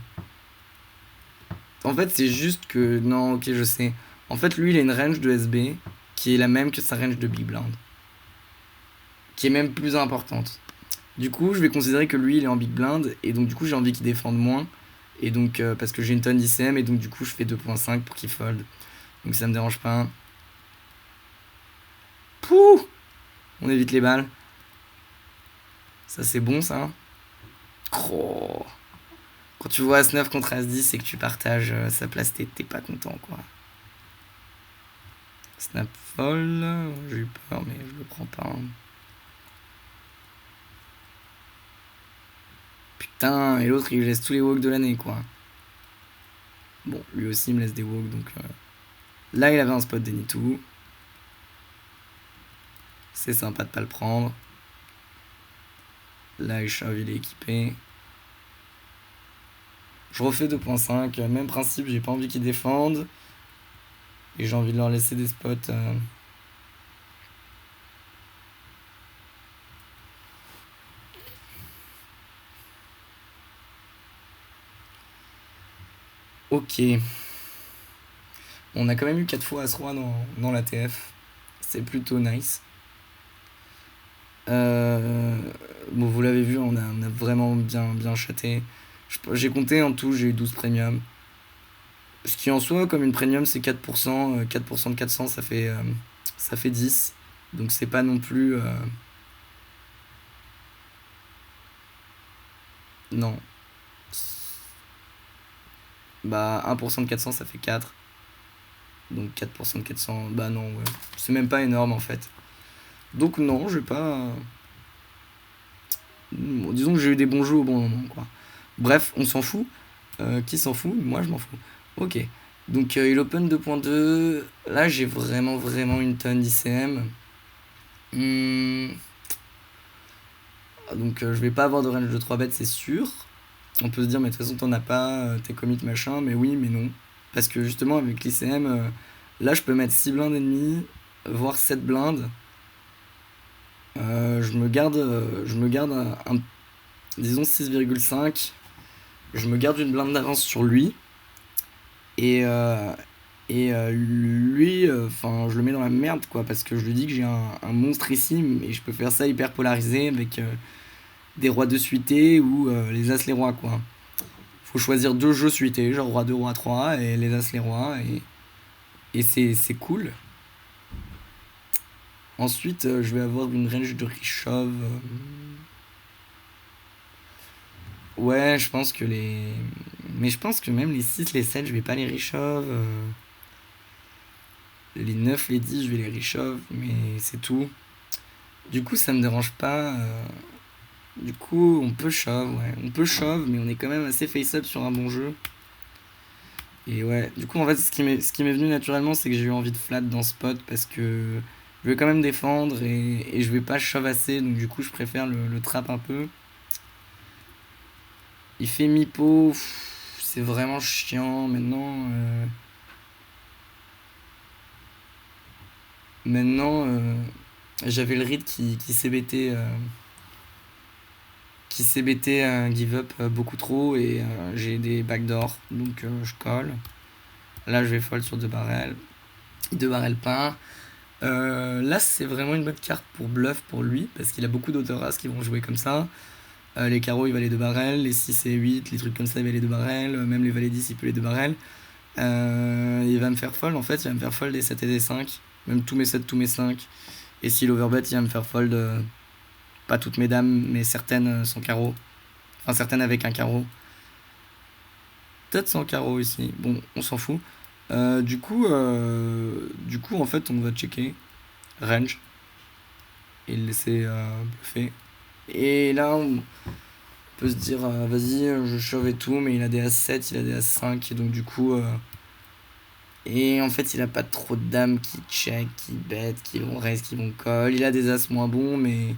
En fait, c'est juste que. Non, ok, je sais. En fait, lui, il a une range de SB qui est la même que sa range de Big Blind. Qui est même plus importante. Du coup, je vais considérer que lui, il est en Big Blind. Et donc, du coup, j'ai envie qu'il défende moins. Et donc, parce que j'ai une tonne d'ICM. Et donc, du coup, je fais 2.5 pour qu'il fold. Donc, ça me dérange pas. Pouh! On évite les balles. Ça, c'est bon, ça. Oh. Quand tu vois As-9 contre As-10 et que tu partages sa place, t'es pas content, quoi. Snap fold. J'ai eu peur, mais je le prends pas. Hein. Putain, et l'autre, il laisse tous les walks de l'année, quoi. Bon, lui aussi, il me laisse des walks, donc... Là, il avait un spot d'Enitu. C'est sympa de pas le prendre. Là, il est équipé. Je refais 2.5. Même principe, j'ai pas envie qu'ils défendent. Et j'ai envie de leur laisser des spots. Ok. On a quand même eu 4 fois As-Roi dans la TF. C'est plutôt nice. Bon, vous l'avez vu, on a vraiment bien chaté. J'ai compté en tout, j'ai eu 12 premium. Ce qui en soi, comme une premium, c'est 4%. 4% de 400, ça fait 10. Donc c'est pas non plus... Non. Bah 1% de 400, ça fait 4. Donc 4% de 400, bah non, ouais. C'est même pas énorme en fait. Donc non, j'ai pas... Bon, disons que j'ai eu des bons jeux au bon moment, quoi. Bref, on s'en fout. Qui s'en fout? Moi, je m'en fous. Ok. Donc, il open 2.2. Là, j'ai vraiment une tonne d'ICM. Donc, je vais pas avoir de range de 3 bêtes, c'est sûr. On peut se dire, mais de toute façon, t'en as pas, t'es commit machin. Mais oui, mais non. Parce que justement, avec l'ICM, là, je peux mettre 6 blindes ennemies, voire 7 blindes. Je me garde disons 6,5. Je me garde une blinde d'avance sur lui. Et, lui, enfin, je le mets dans la merde, quoi, parce que je lui dis que j'ai un monstre ici, et je peux faire ça hyper polarisé avec des rois 2 suités ou les as les rois, quoi. Faut choisir 2 jeux suités, genre roi 2, roi 3, et les as les rois, et c'est cool. Ensuite, je vais avoir une range de Rishov. Ouais, je pense que les. Mais je pense que même les 6 les 7 je vais pas les Rishov. Les 9 les 10 je vais les Rishov, mais c'est tout. Du coup, ça me dérange pas. Du coup, on peut shove, ouais. On peut shove, mais on est quand même assez face-up sur un bon jeu. Et ouais, du coup, en fait, ce qui m'est venu naturellement, c'est que j'ai eu envie de flat dans ce spot parce que je vais quand même défendre et je vais pas shove assez, donc du coup, je préfère le trap un peu. Il fait mi-pot, c'est vraiment chiant maintenant. Maintenant, j'avais le read qui CBT, give up beaucoup trop et j'ai des backdoors, donc je colle. Là, je vais fold sur 2 barrels. 2 barrels pas. Là, c'est vraiment une bonne carte pour bluff pour lui, parce qu'il a beaucoup d'auteur-as qui vont jouer comme ça. Les carreaux, il va les 2 barrels. Les 6 et 8, les trucs comme ça, il va les 2 barrels. Même les valets 10, il peut les 2 barrels. Il va me faire fold, en fait, il va me faire fold des 7 et des 5. Même tous mes 7, tous mes 5. Et s'il overbet, il va me faire fold, pas toutes mes dames, mais certaines sans carreau. Enfin, certaines avec un carreau. Peut-être sans carreau ici. Bon, on s'en fout. Du coup, en fait, on va checker range et le laisser bluffer. Et là, on peut se dire, vas-y, je shove et tout, mais il a des As-7, il a des As-5, et donc du coup. Et en fait, il a pas trop de dames qui check, qui bet, qui vont raise, qui vont call. Il a des As moins bons, mais.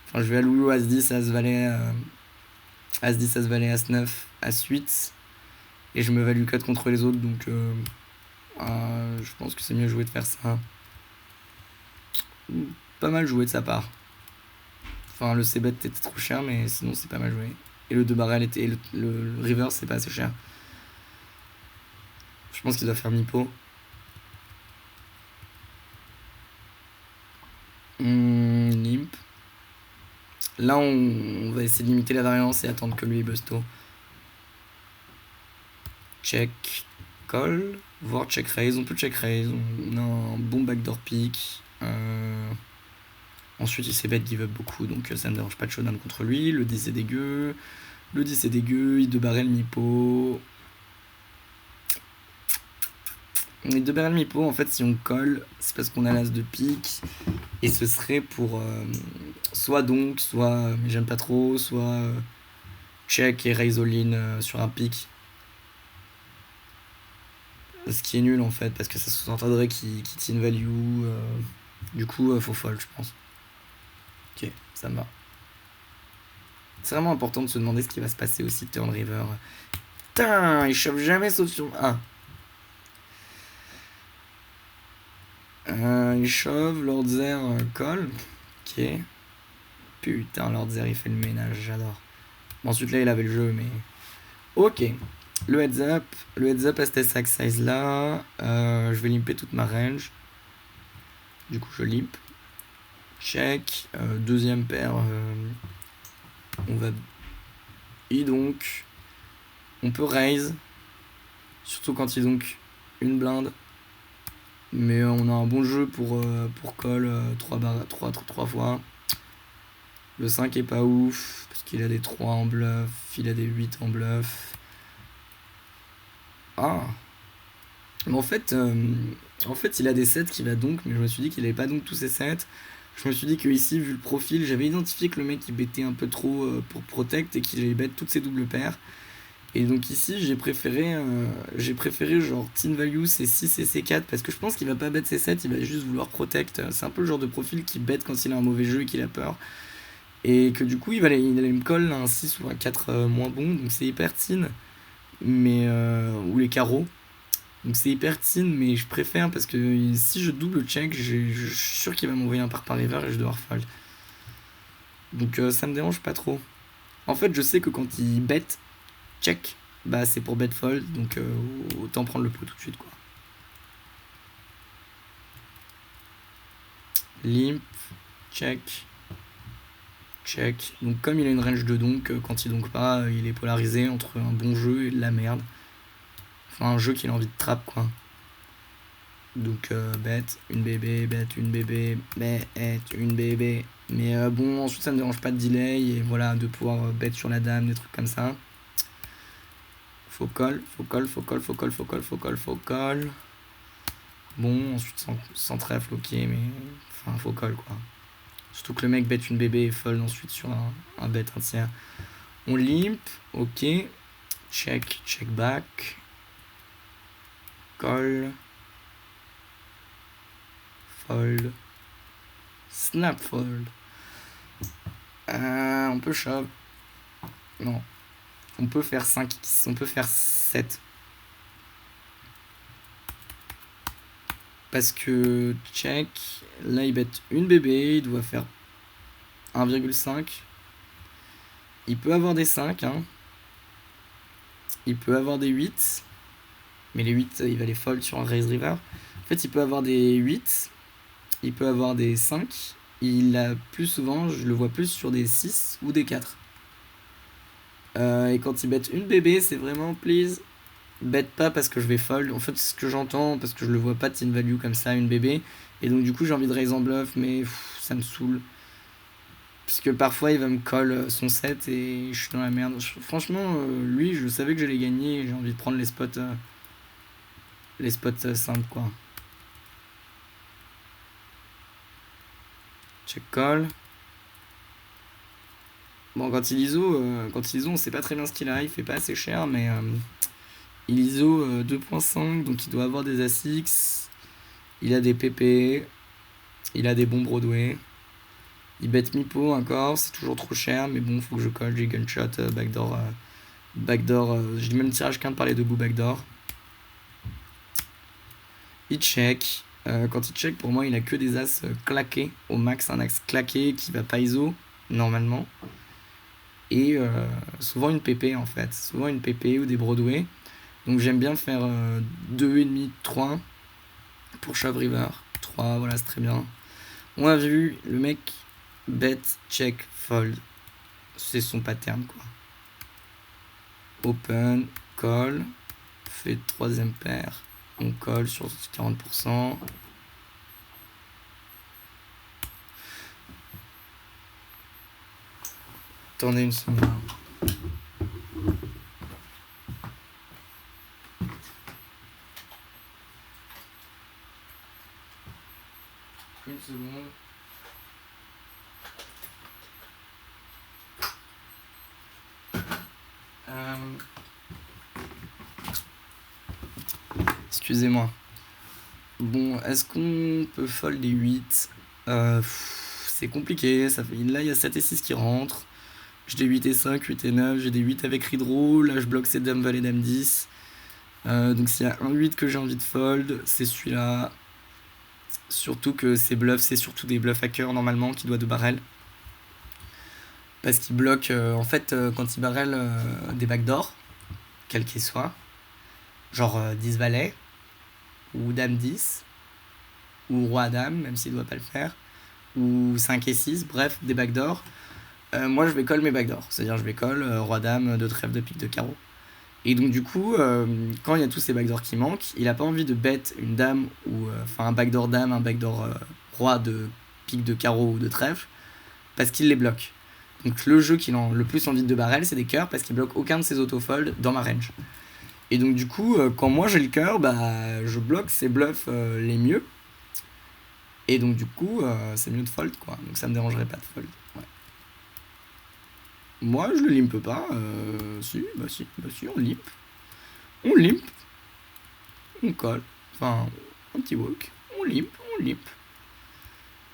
Enfin, je vais à Loulou, As-10, As-Valet, As-10, As-Valet, As-9, As-8. Et je me value 4 contre les autres, donc. Je pense que c'est mieux joué de faire ça. Pas mal joué de sa part. Enfin, le C-bet était trop cher, mais sinon c'est pas mal joué. Et le 2 barrel était. Le reverse, c'est pas assez cher. Je pense qu'il doit faire mi-pot. Limp. Là, on va essayer de limiter la variance et attendre que lui il buzz tôt. Check, call, voire check raise. On peut check raise. On a un bon backdoor pick. Ensuite, il C-bet give up beaucoup, donc ça me dérange pas de showdown contre lui. Le 10 est dégueu. Le 10 est dégueu. Il 2 barrel mi-pot. Les 2 barrels mi-pot, en fait, si on colle, c'est parce qu'on a l'as de pique. Et ce serait pour soit donc, soit, mais j'aime pas trop, soit check et raise all-in sur un pic. Ce qui est nul en fait, parce que ça sous-entendrait qu'il tient value. Du coup, faut fold, je pense. Ok, ça me va. C'est vraiment important de se demander ce qui va se passer aussi turn river. Putain, il chauffe jamais sauf sur. Ah. Il chauffe, Lord Zer colle. Ok. Putain, Lord Zer il fait le ménage, j'adore. Bon, ensuite là il avait le jeu, mais. Ok. Le heads up à cette stack size là. Je vais limper toute ma range. Du coup, je limp. Check. Deuxième paire. On va. Et donc. On peut raise. Surtout quand il donc une blinde. Mais on a un bon jeu pour call 3 fois. Le 5 est pas ouf. Parce qu'il a des 3 en bluff. Il a des 8 en bluff. Ah. Mais en fait, il a des 7 qui va donc. Mais je me suis dit qu'il avait pas donc tous ses 7. Je me suis dit que ici, vu le profil, j'avais identifié que le mec il bêtait un peu trop pour protect et qu'il allait bet toutes ses doubles paires. Et donc ici, j'ai préféré genre Team Value C6 et C4 parce que je pense qu'il va pas bet C7, il va juste vouloir protect. C'est un peu le genre de profil qui bet quand il a un mauvais jeu et qu'il a peur. Et que du coup, il allait me call un 6 ou un 4 moins bon, donc c'est hyper tin. Mais, ou les carreaux. Donc c'est hyper tin, mais je préfère parce que si je double check, je suis sûr qu'il va m'envoyer un par river et je dois devoir fold. Donc ça me dérange pas trop. En fait, je sais que quand il bet, check, bah c'est pour bet fold, donc autant prendre le pot tout de suite quoi. Limp, check, check. Donc comme il a une range de donk, quand il donk pas, il est polarisé entre un bon jeu et de la merde. Enfin un jeu qu'il a envie de trap quoi. Donc bête, une bébé, bête, une bébé, bête, une bébé. Mais bon, ensuite ça me dérange pas de delay et voilà, de pouvoir bet sur la dame, des trucs comme ça. Faut call, faut call, faut call, faut call, faut call, faut call, faut call. Bon, ensuite sans trèfle, ok, mais enfin faut call quoi. Surtout que le mec bet une bébé et fold ensuite sur un bet un tiers. On limp, ok. Check, check back. Call. Fold. Snap fold. On peut shove. Non. On peut faire 5x. On peut faire 7. Parce que check. Là, il bet une bébé. Il doit faire 1,5. Il peut avoir des 5. Hein. Il peut avoir des 8. Mais les 8, il va les fold sur un raise river. En fait, il peut avoir des 8. Il peut avoir des 5. Il a plus souvent, je le vois plus sur des 6 ou des 4. Et quand il bet une bébé, c'est vraiment please. Bet pas parce que je vais fold. En fait, c'est ce que j'entends parce que je le vois pas de tin value comme ça, une bébé. Et donc, du coup, j'ai envie de raise en bluff, mais ça me saoule. Parce que parfois, il va me call son set et je suis dans la merde. Franchement, lui, je savais que j'allais gagner. J'ai envie de prendre les spots simples, quoi. Check call. Bon, quand il ISO, on sait pas très bien ce qu'il a. Il fait pas assez cher, mais il ISO 2.5, donc il doit avoir des ASICs. Il a des PP. Il a des bons Broadway. Il bet mi-pot encore, c'est toujours trop cher, mais bon, faut que je colle. J'ai gunshot, backdoor. Je dis même tirage quinte par les deux bouts backdoor. Il check. Quand il check, pour moi, il a que des as claqués. Au max, un axe claqué qui va pas ISO, normalement. Et souvent une PP, en fait. Souvent une PP ou des Broadway. Donc j'aime bien faire 2,5, 3 pour shove river. 3, voilà, c'est très bien. On a vu le mec bet, check, fold. C'est son pattern, quoi. Open, call. Fait troisième paire. On colle sur 40%. Attendez une seconde. Une seconde. Excusez-moi. Bon, est-ce qu'on peut fold les 8 C'est compliqué. Là, il y a 7 et 6 qui rentrent. J'ai des 8 et 5, 8 et 9. J'ai des 8 avec redraw. Là, je bloque ces dames valet dame 10. Donc, s'il y a un 8 que j'ai envie de fold, c'est celui-là. Surtout que ces bluffs, c'est surtout des bluffs hackers normalement qui doivent de barrel. Parce qu'ils bloquent, en fait, quand ils barrel des backdoors, quels qu'ils soient, genre 10 valet, ou dame 10, ou roi dame, même s'il ne doit pas le faire, ou 5 et 6, bref, des backdoors. Moi, je vais call mes backdoors, c'est-à-dire je vais call roi dame, de trèfle, de pique, de carreau. Et donc du coup, quand il y a tous ces backdoors qui manquent, il a pas envie de bet une dame ou enfin un backdoor dame, un backdoor roi de pique de carreau ou de trèfle parce qu'il les bloque. Donc le jeu qu'il a le plus envie de barrel, c'est des cœurs parce qu'il bloque aucun de ses autofolds dans ma range. Et donc du coup, quand moi j'ai le cœur, bah je bloque ses bluffs les mieux. Et donc du coup, c'est mieux de fold quoi. Donc ça me dérangerait pas de fold. Ouais. Moi je le limpe pas. Si, on limpe. On limp, on colle, enfin un petit walk, on limp.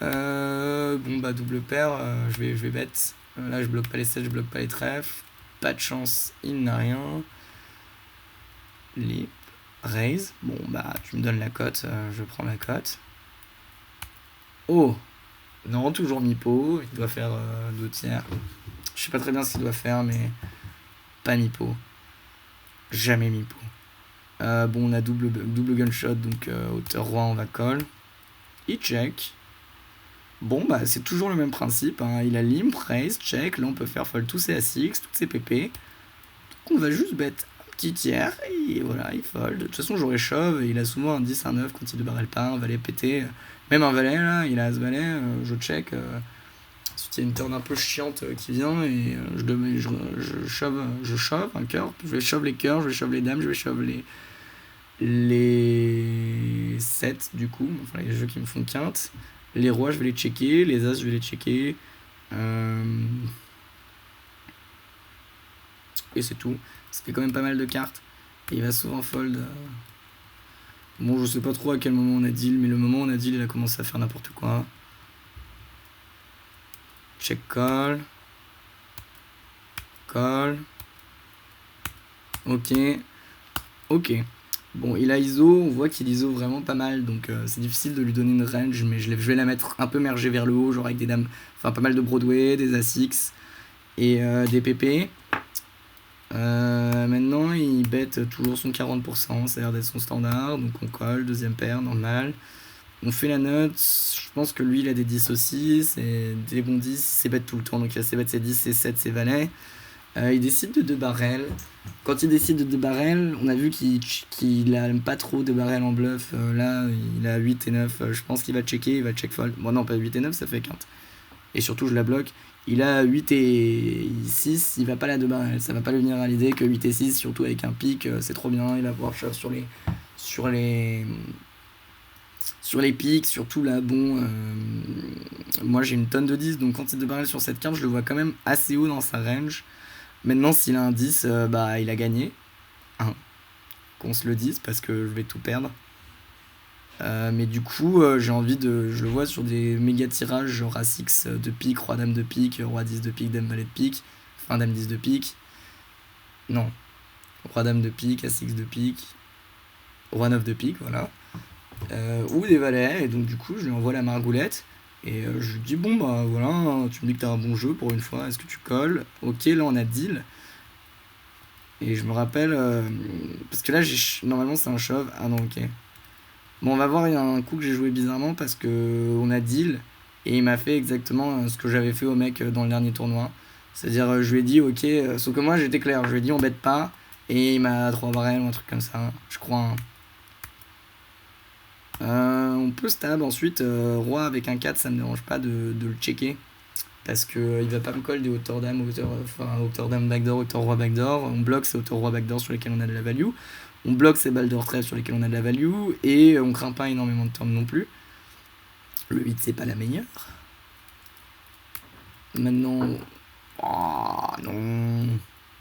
Bon bah double paire, je vais bet. Là je bloque pas les 7, je bloque pas les trèfles. Pas de chance, il n'a rien. Limp, raise. Bon bah tu me donnes la cote, je prends la cote. Oh non, toujours mi-pot, il doit faire 2 tiers. Je sais pas très bien ce qu'il doit faire, mais pas mi-pot. Jamais mi-pot. Bon, on a double gunshot, donc hauteur roi, on va call. Il check. Bon, bah, c'est toujours le même principe. Hein. Il a limp, raise, check. Là, on peut faire fold tous ses A6, toutes ses PP. Donc, on va juste bet un petit tiers, et voilà, il fold. De toute façon, j'aurais shove, et il a souvent un 10, un 9 quand il débarre le pas, un valet pété. Même un valet, là, il a as valet, je check. Ensuite, il y a une turn un peu chiante qui vient, et je shove un cœur. Je vais shove les cœurs, je vais shove les dames, je vais shove les 7 du coup, enfin les jeux qui me font quinte. Les rois, je vais les checker, les as, je vais les checker. Et c'est tout. Ça fait quand même pas mal de cartes. Et il va souvent fold. Bon, je sais pas trop à quel moment on a deal, mais le moment où on a deal, il a commencé à faire n'importe quoi. Check call. Call. Ok. Ok. Bon, il a ISO, on voit qu'il ISO vraiment pas mal, donc c'est difficile de lui donner une range, mais je vais la mettre un peu mergée vers le haut, genre avec des dames, enfin pas mal de Broadway, des As-X et des PP. Maintenant, il bet toujours son 40%, ça a l'air d'être son standard, donc on colle, deuxième paire, normal. On fait la note, je pense que lui il a des 10 aussi, c'est des bons 10, c'est bet tout le temps, donc il a ses bêtes, ses 10, ses 7, ses valets. Il décide de 2 barrels. Quand il décide de 2 barrels, on a vu qu'il aime pas trop de barrels en bluff. Là, il a 8 et 9. Je pense qu'il va checker, il va check fold. Bon, non, pas 8 et 9, ça fait quinte. Et surtout, je la bloque. Il a 8 et 6, il va pas la 2 barrels. Ça va pas lui venir à l'idée que 8 et 6, surtout avec un pic, c'est trop bien. Il va pouvoir shove sur les pics, surtout là, bon, moi j'ai une tonne de 10, donc quand il 2 barrels sur cette carte, je le vois quand même assez haut dans sa range. Maintenant, s'il a un 10, bah, il a gagné. Qu'on se le dise, parce que je vais tout perdre. Mais du coup, j'ai envie de... Je le vois sur des méga tirages, genre As-X de pique, Roi Dame de pique, Roi 10 de pique, Dame Valet de pique, enfin Dame 10 de pique. Non. Roi Dame de pique, As-X de pique, Roi 9 de pique, voilà. Ou des valets, et donc du coup, je lui envoie la margoulette. Et je lui dis, bon bah voilà, tu me dis que t'as un bon jeu pour une fois, est-ce que tu colles? Ok, là on a deal. Et je me rappelle, parce que là normalement c'est un shove, ah non ok. Bon on va voir, il y a un coup que j'ai joué bizarrement parce que on a deal, et il m'a fait exactement ce que j'avais fait au mec dans le dernier tournoi. C'est-à-dire je lui ai dit ok, sauf que moi j'étais clair, je lui ai dit on bête pas, et il m'a 3 barrels ou un truc comme ça, je crois. On peut stab ensuite, roi avec un 4, ça me dérange pas de le checker. Parce que il va pas me coller des hauteurs dame, hauteur dame backdoor, hauteur roi backdoor. On bloque ces hauteurs roi backdoor sur lesquelles on a de la value. On bloque ces balles de retrait sur lesquelles on a de la value. Et on craint pas énormément de turn non plus. Le 8 c'est pas la meilleure. Maintenant... Oh non.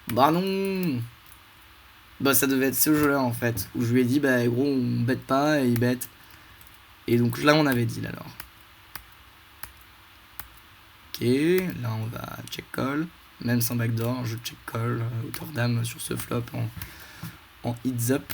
Bah non. Bah ça devait être ce jeu là en fait. Où je lui ai dit bah gros on bête pas et il bête. Et donc là on avait dit alors. Ok, là on va check call, même sans backdoor, je check call, hauteur dame sur ce flop en heads up.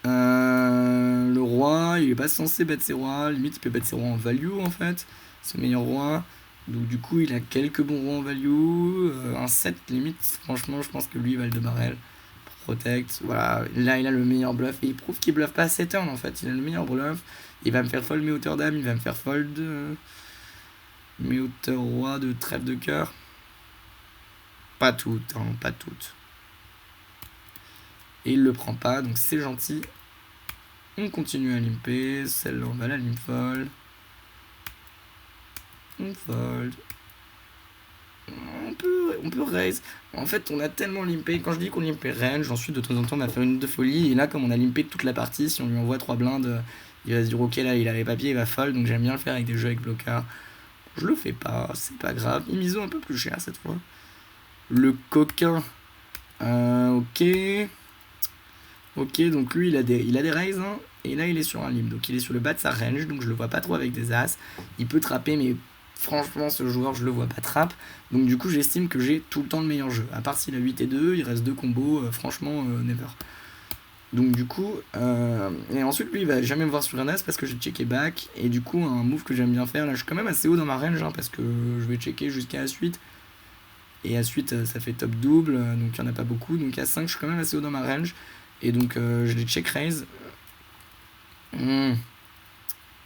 Le roi, il est pas censé battre ses rois, limite il peut battre ses rois en value en fait, c'est le meilleur roi. Donc du coup il a quelques bons rois en value, un 7 limite, franchement je pense que lui il va le 2 barrel pour protect. Voilà, là il a le meilleur bluff et il prouve qu'il bluffe pas à 7 turn en fait, il a le meilleur bluff. Il va me faire fold mes hauteurs dame, il va me faire fold... mes hauteurs roi de trèfle de cœur. Pas toutes, hein, pas toutes. Et il le prend pas, donc c'est gentil. On continue à limper. Celle-là, on va la limp fold. On fold. On peut raise. En fait, on a tellement limpé. Quand je dis qu'on limpait range, ensuite de temps en temps, on va faire une de folie. Et là, comme on a limpé toute la partie, si on lui envoie 3 blindes, il va se dire ok, là, il a les papiers, il va fold. Donc j'aime bien le faire avec des jeux avec bloqueur. Je le fais pas, c'est pas grave. Il mise un peu plus cher cette fois. Le coquin. Ok. Ok, donc lui il a des raises, hein, et là il est sur un limp. Donc il est sur le bas de sa range, donc je le vois pas trop avec des as. Il peut trapper, mais franchement ce joueur je le vois pas trap. Donc du coup j'estime que j'ai tout le temps le meilleur jeu. À part s'il a 8 et 2, il reste 2 combos, franchement never. Donc du coup, et ensuite lui il va jamais me voir sur un as parce que j'ai checké back. Et du coup un move que j'aime bien faire, là je suis quand même assez haut dans ma range, hein, parce que je vais checker jusqu'à A8. Et A8 ça fait top double, donc il n'y en a pas beaucoup. Donc A5 je suis quand même assez haut dans ma range. Et donc je les check raise.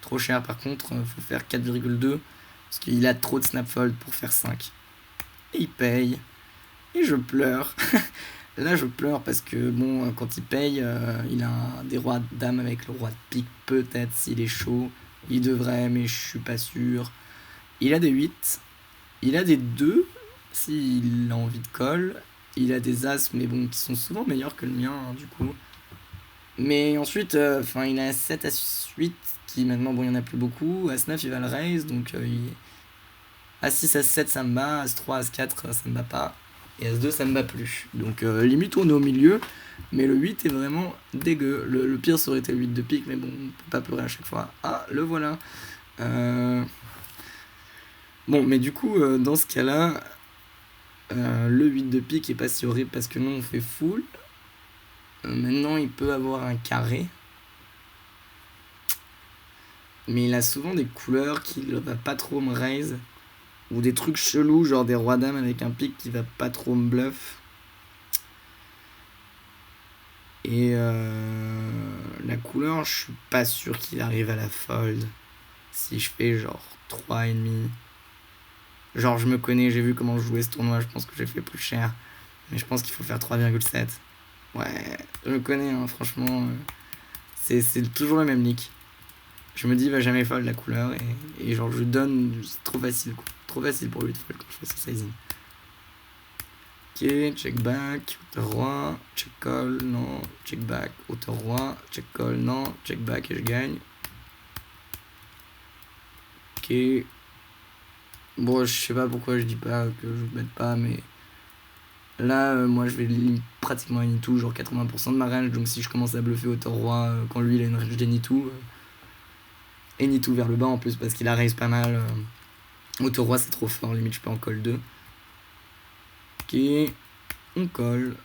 Trop cher par contre, faut faire 4,2. Parce qu'il a trop de snap fold pour faire 5. Et il paye. Et je pleure. là je pleure parce que bon, quand il paye, il a des rois de dames avec le roi de pique, peut-être s'il est chaud. Il devrait, mais je suis pas sûr. Il a des 8. Il a des 2 s'il a envie de call. Il a des as, mais bon, qui sont souvent meilleurs que le mien, hein, du coup. Mais ensuite, enfin, il a 7 as 8 qui maintenant, bon, il y en a plus beaucoup. As 9, il va le raise, donc As 6, As 7, ça me bat. As 3, As 4, ça me bat pas. Et As 2, ça me bat plus. Donc limite, on est au milieu. Mais le 8 est vraiment dégueu. Le pire, ça aurait été le 8 de pique, mais bon, on peut pas pleurer à chaque fois. Ah, le voilà. Bon, mais du coup, dans ce cas-là, le 8 de pique est pas si horrible parce que nous, on fait full. Maintenant, il peut avoir un carré. Mais il a souvent des couleurs qui ne va pas trop me raise. Ou des trucs chelous, genre des rois dames avec un pic qui va pas trop me bluff. Et la couleur, je suis pas sûr qu'il arrive à la fold. Si je fais genre 3,5. Genre je me connais, j'ai vu comment jouer ce tournoi, je pense que j'ai fait plus cher. Mais je pense qu'il faut faire 3,7. Ouais, je me connais, hein, franchement. C'est toujours le même nick. Je me dis, il va jamais fold la couleur. Et genre, je donne. C'est trop facile, quoi. Trop facile pour lui de fold quand je fais ce sizing. Ok, check back, hauteur roi, check call, non, check back, hauteur roi, check call, non, check back et je gagne. Ok. Bon, je sais pas pourquoi je dis pas que je bête pas, mais là, moi je vais pratiquement any tout, genre 80% de ma range, donc si je commence à bluffer hauteur roi quand lui il a une range d'any tout, any tout vers le bas en plus parce qu'il a raise pas mal. Hauteur roi c'est trop fort, limite je peux en call 2. Ok, on colle.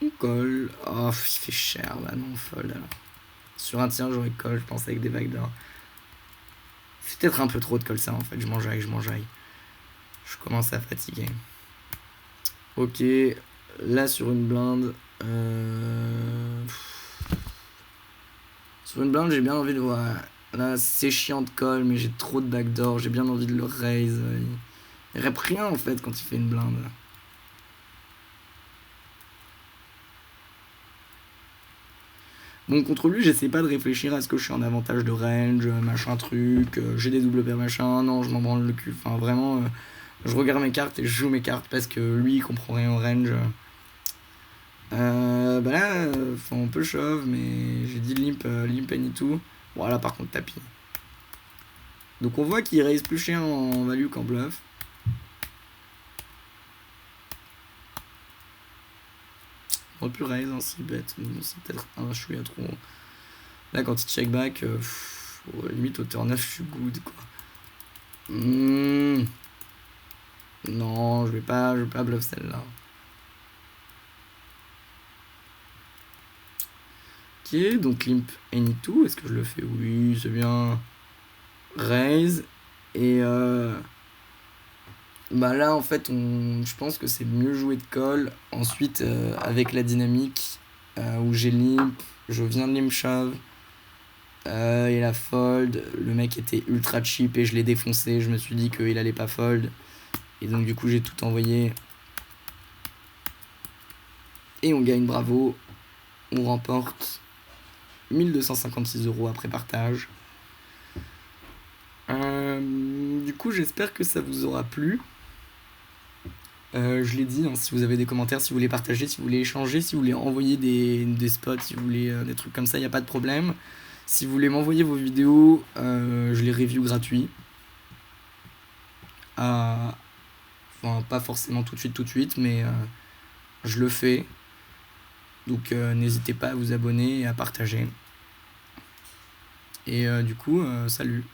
On colle. Oh, il fait cher, bah non, fold alors. Sur un tir, j'aurais call, je pense, avec des backdoors. C'est peut-être un peu trop de call ça en fait, je m'enjaille. Je commence à fatiguer. Ok, là sur une blinde. Sur une blinde, j'ai bien envie de voir. Là, c'est chiant de call, mais j'ai trop de backdoor, j'ai bien envie de le raise. Il rep rien en fait quand il fait une blinde. Bon, contre lui, j'essaie pas de réfléchir à ce que je suis en avantage de range, machin truc, j'ai des double paires machin, non, je m'en branle le cul. Enfin, vraiment, je regarde mes cartes et je joue mes cartes parce que lui, il comprend rien au range. Bah là, on peut shove, mais j'ai dit limp any tout. Voilà, par contre, tapis. Donc on voit qu'il raise plus cher en value qu'en bluff. On aurait pu raise en 6 bêtes, mais bon, c'est peut-être un chouïa trop. Là, quand il check back, limite hauteur 9, je suis good, quoi. Non, je vais pas bluff celle-là. Ok, donc limp any tout, est-ce que je le fais? Oui, c'est bien. Raise. Et bah là, en fait, je pense que c'est mieux jouer de call. Ensuite, avec la dynamique, où j'ai limp, je viens de limp shove. Il a fold, le mec était ultra cheap et je l'ai défoncé, je me suis dit qu'il allait pas fold. Et donc du coup j'ai tout envoyé. Et on gagne, bravo. On remporte 1256 € après partage. Du coup j'espère que ça vous aura plu. Je l'ai dit, hein, si vous avez des commentaires, si vous voulez partager, si vous voulez échanger, si vous voulez envoyer des spots, si vous voulez des trucs comme ça, il n'y a pas de problème. Si vous voulez m'envoyer vos vidéos, je les review gratuits. Enfin, pas forcément tout de suite, mais je le fais. Donc n'hésitez pas à vous abonner et à partager. Et du coup, salut.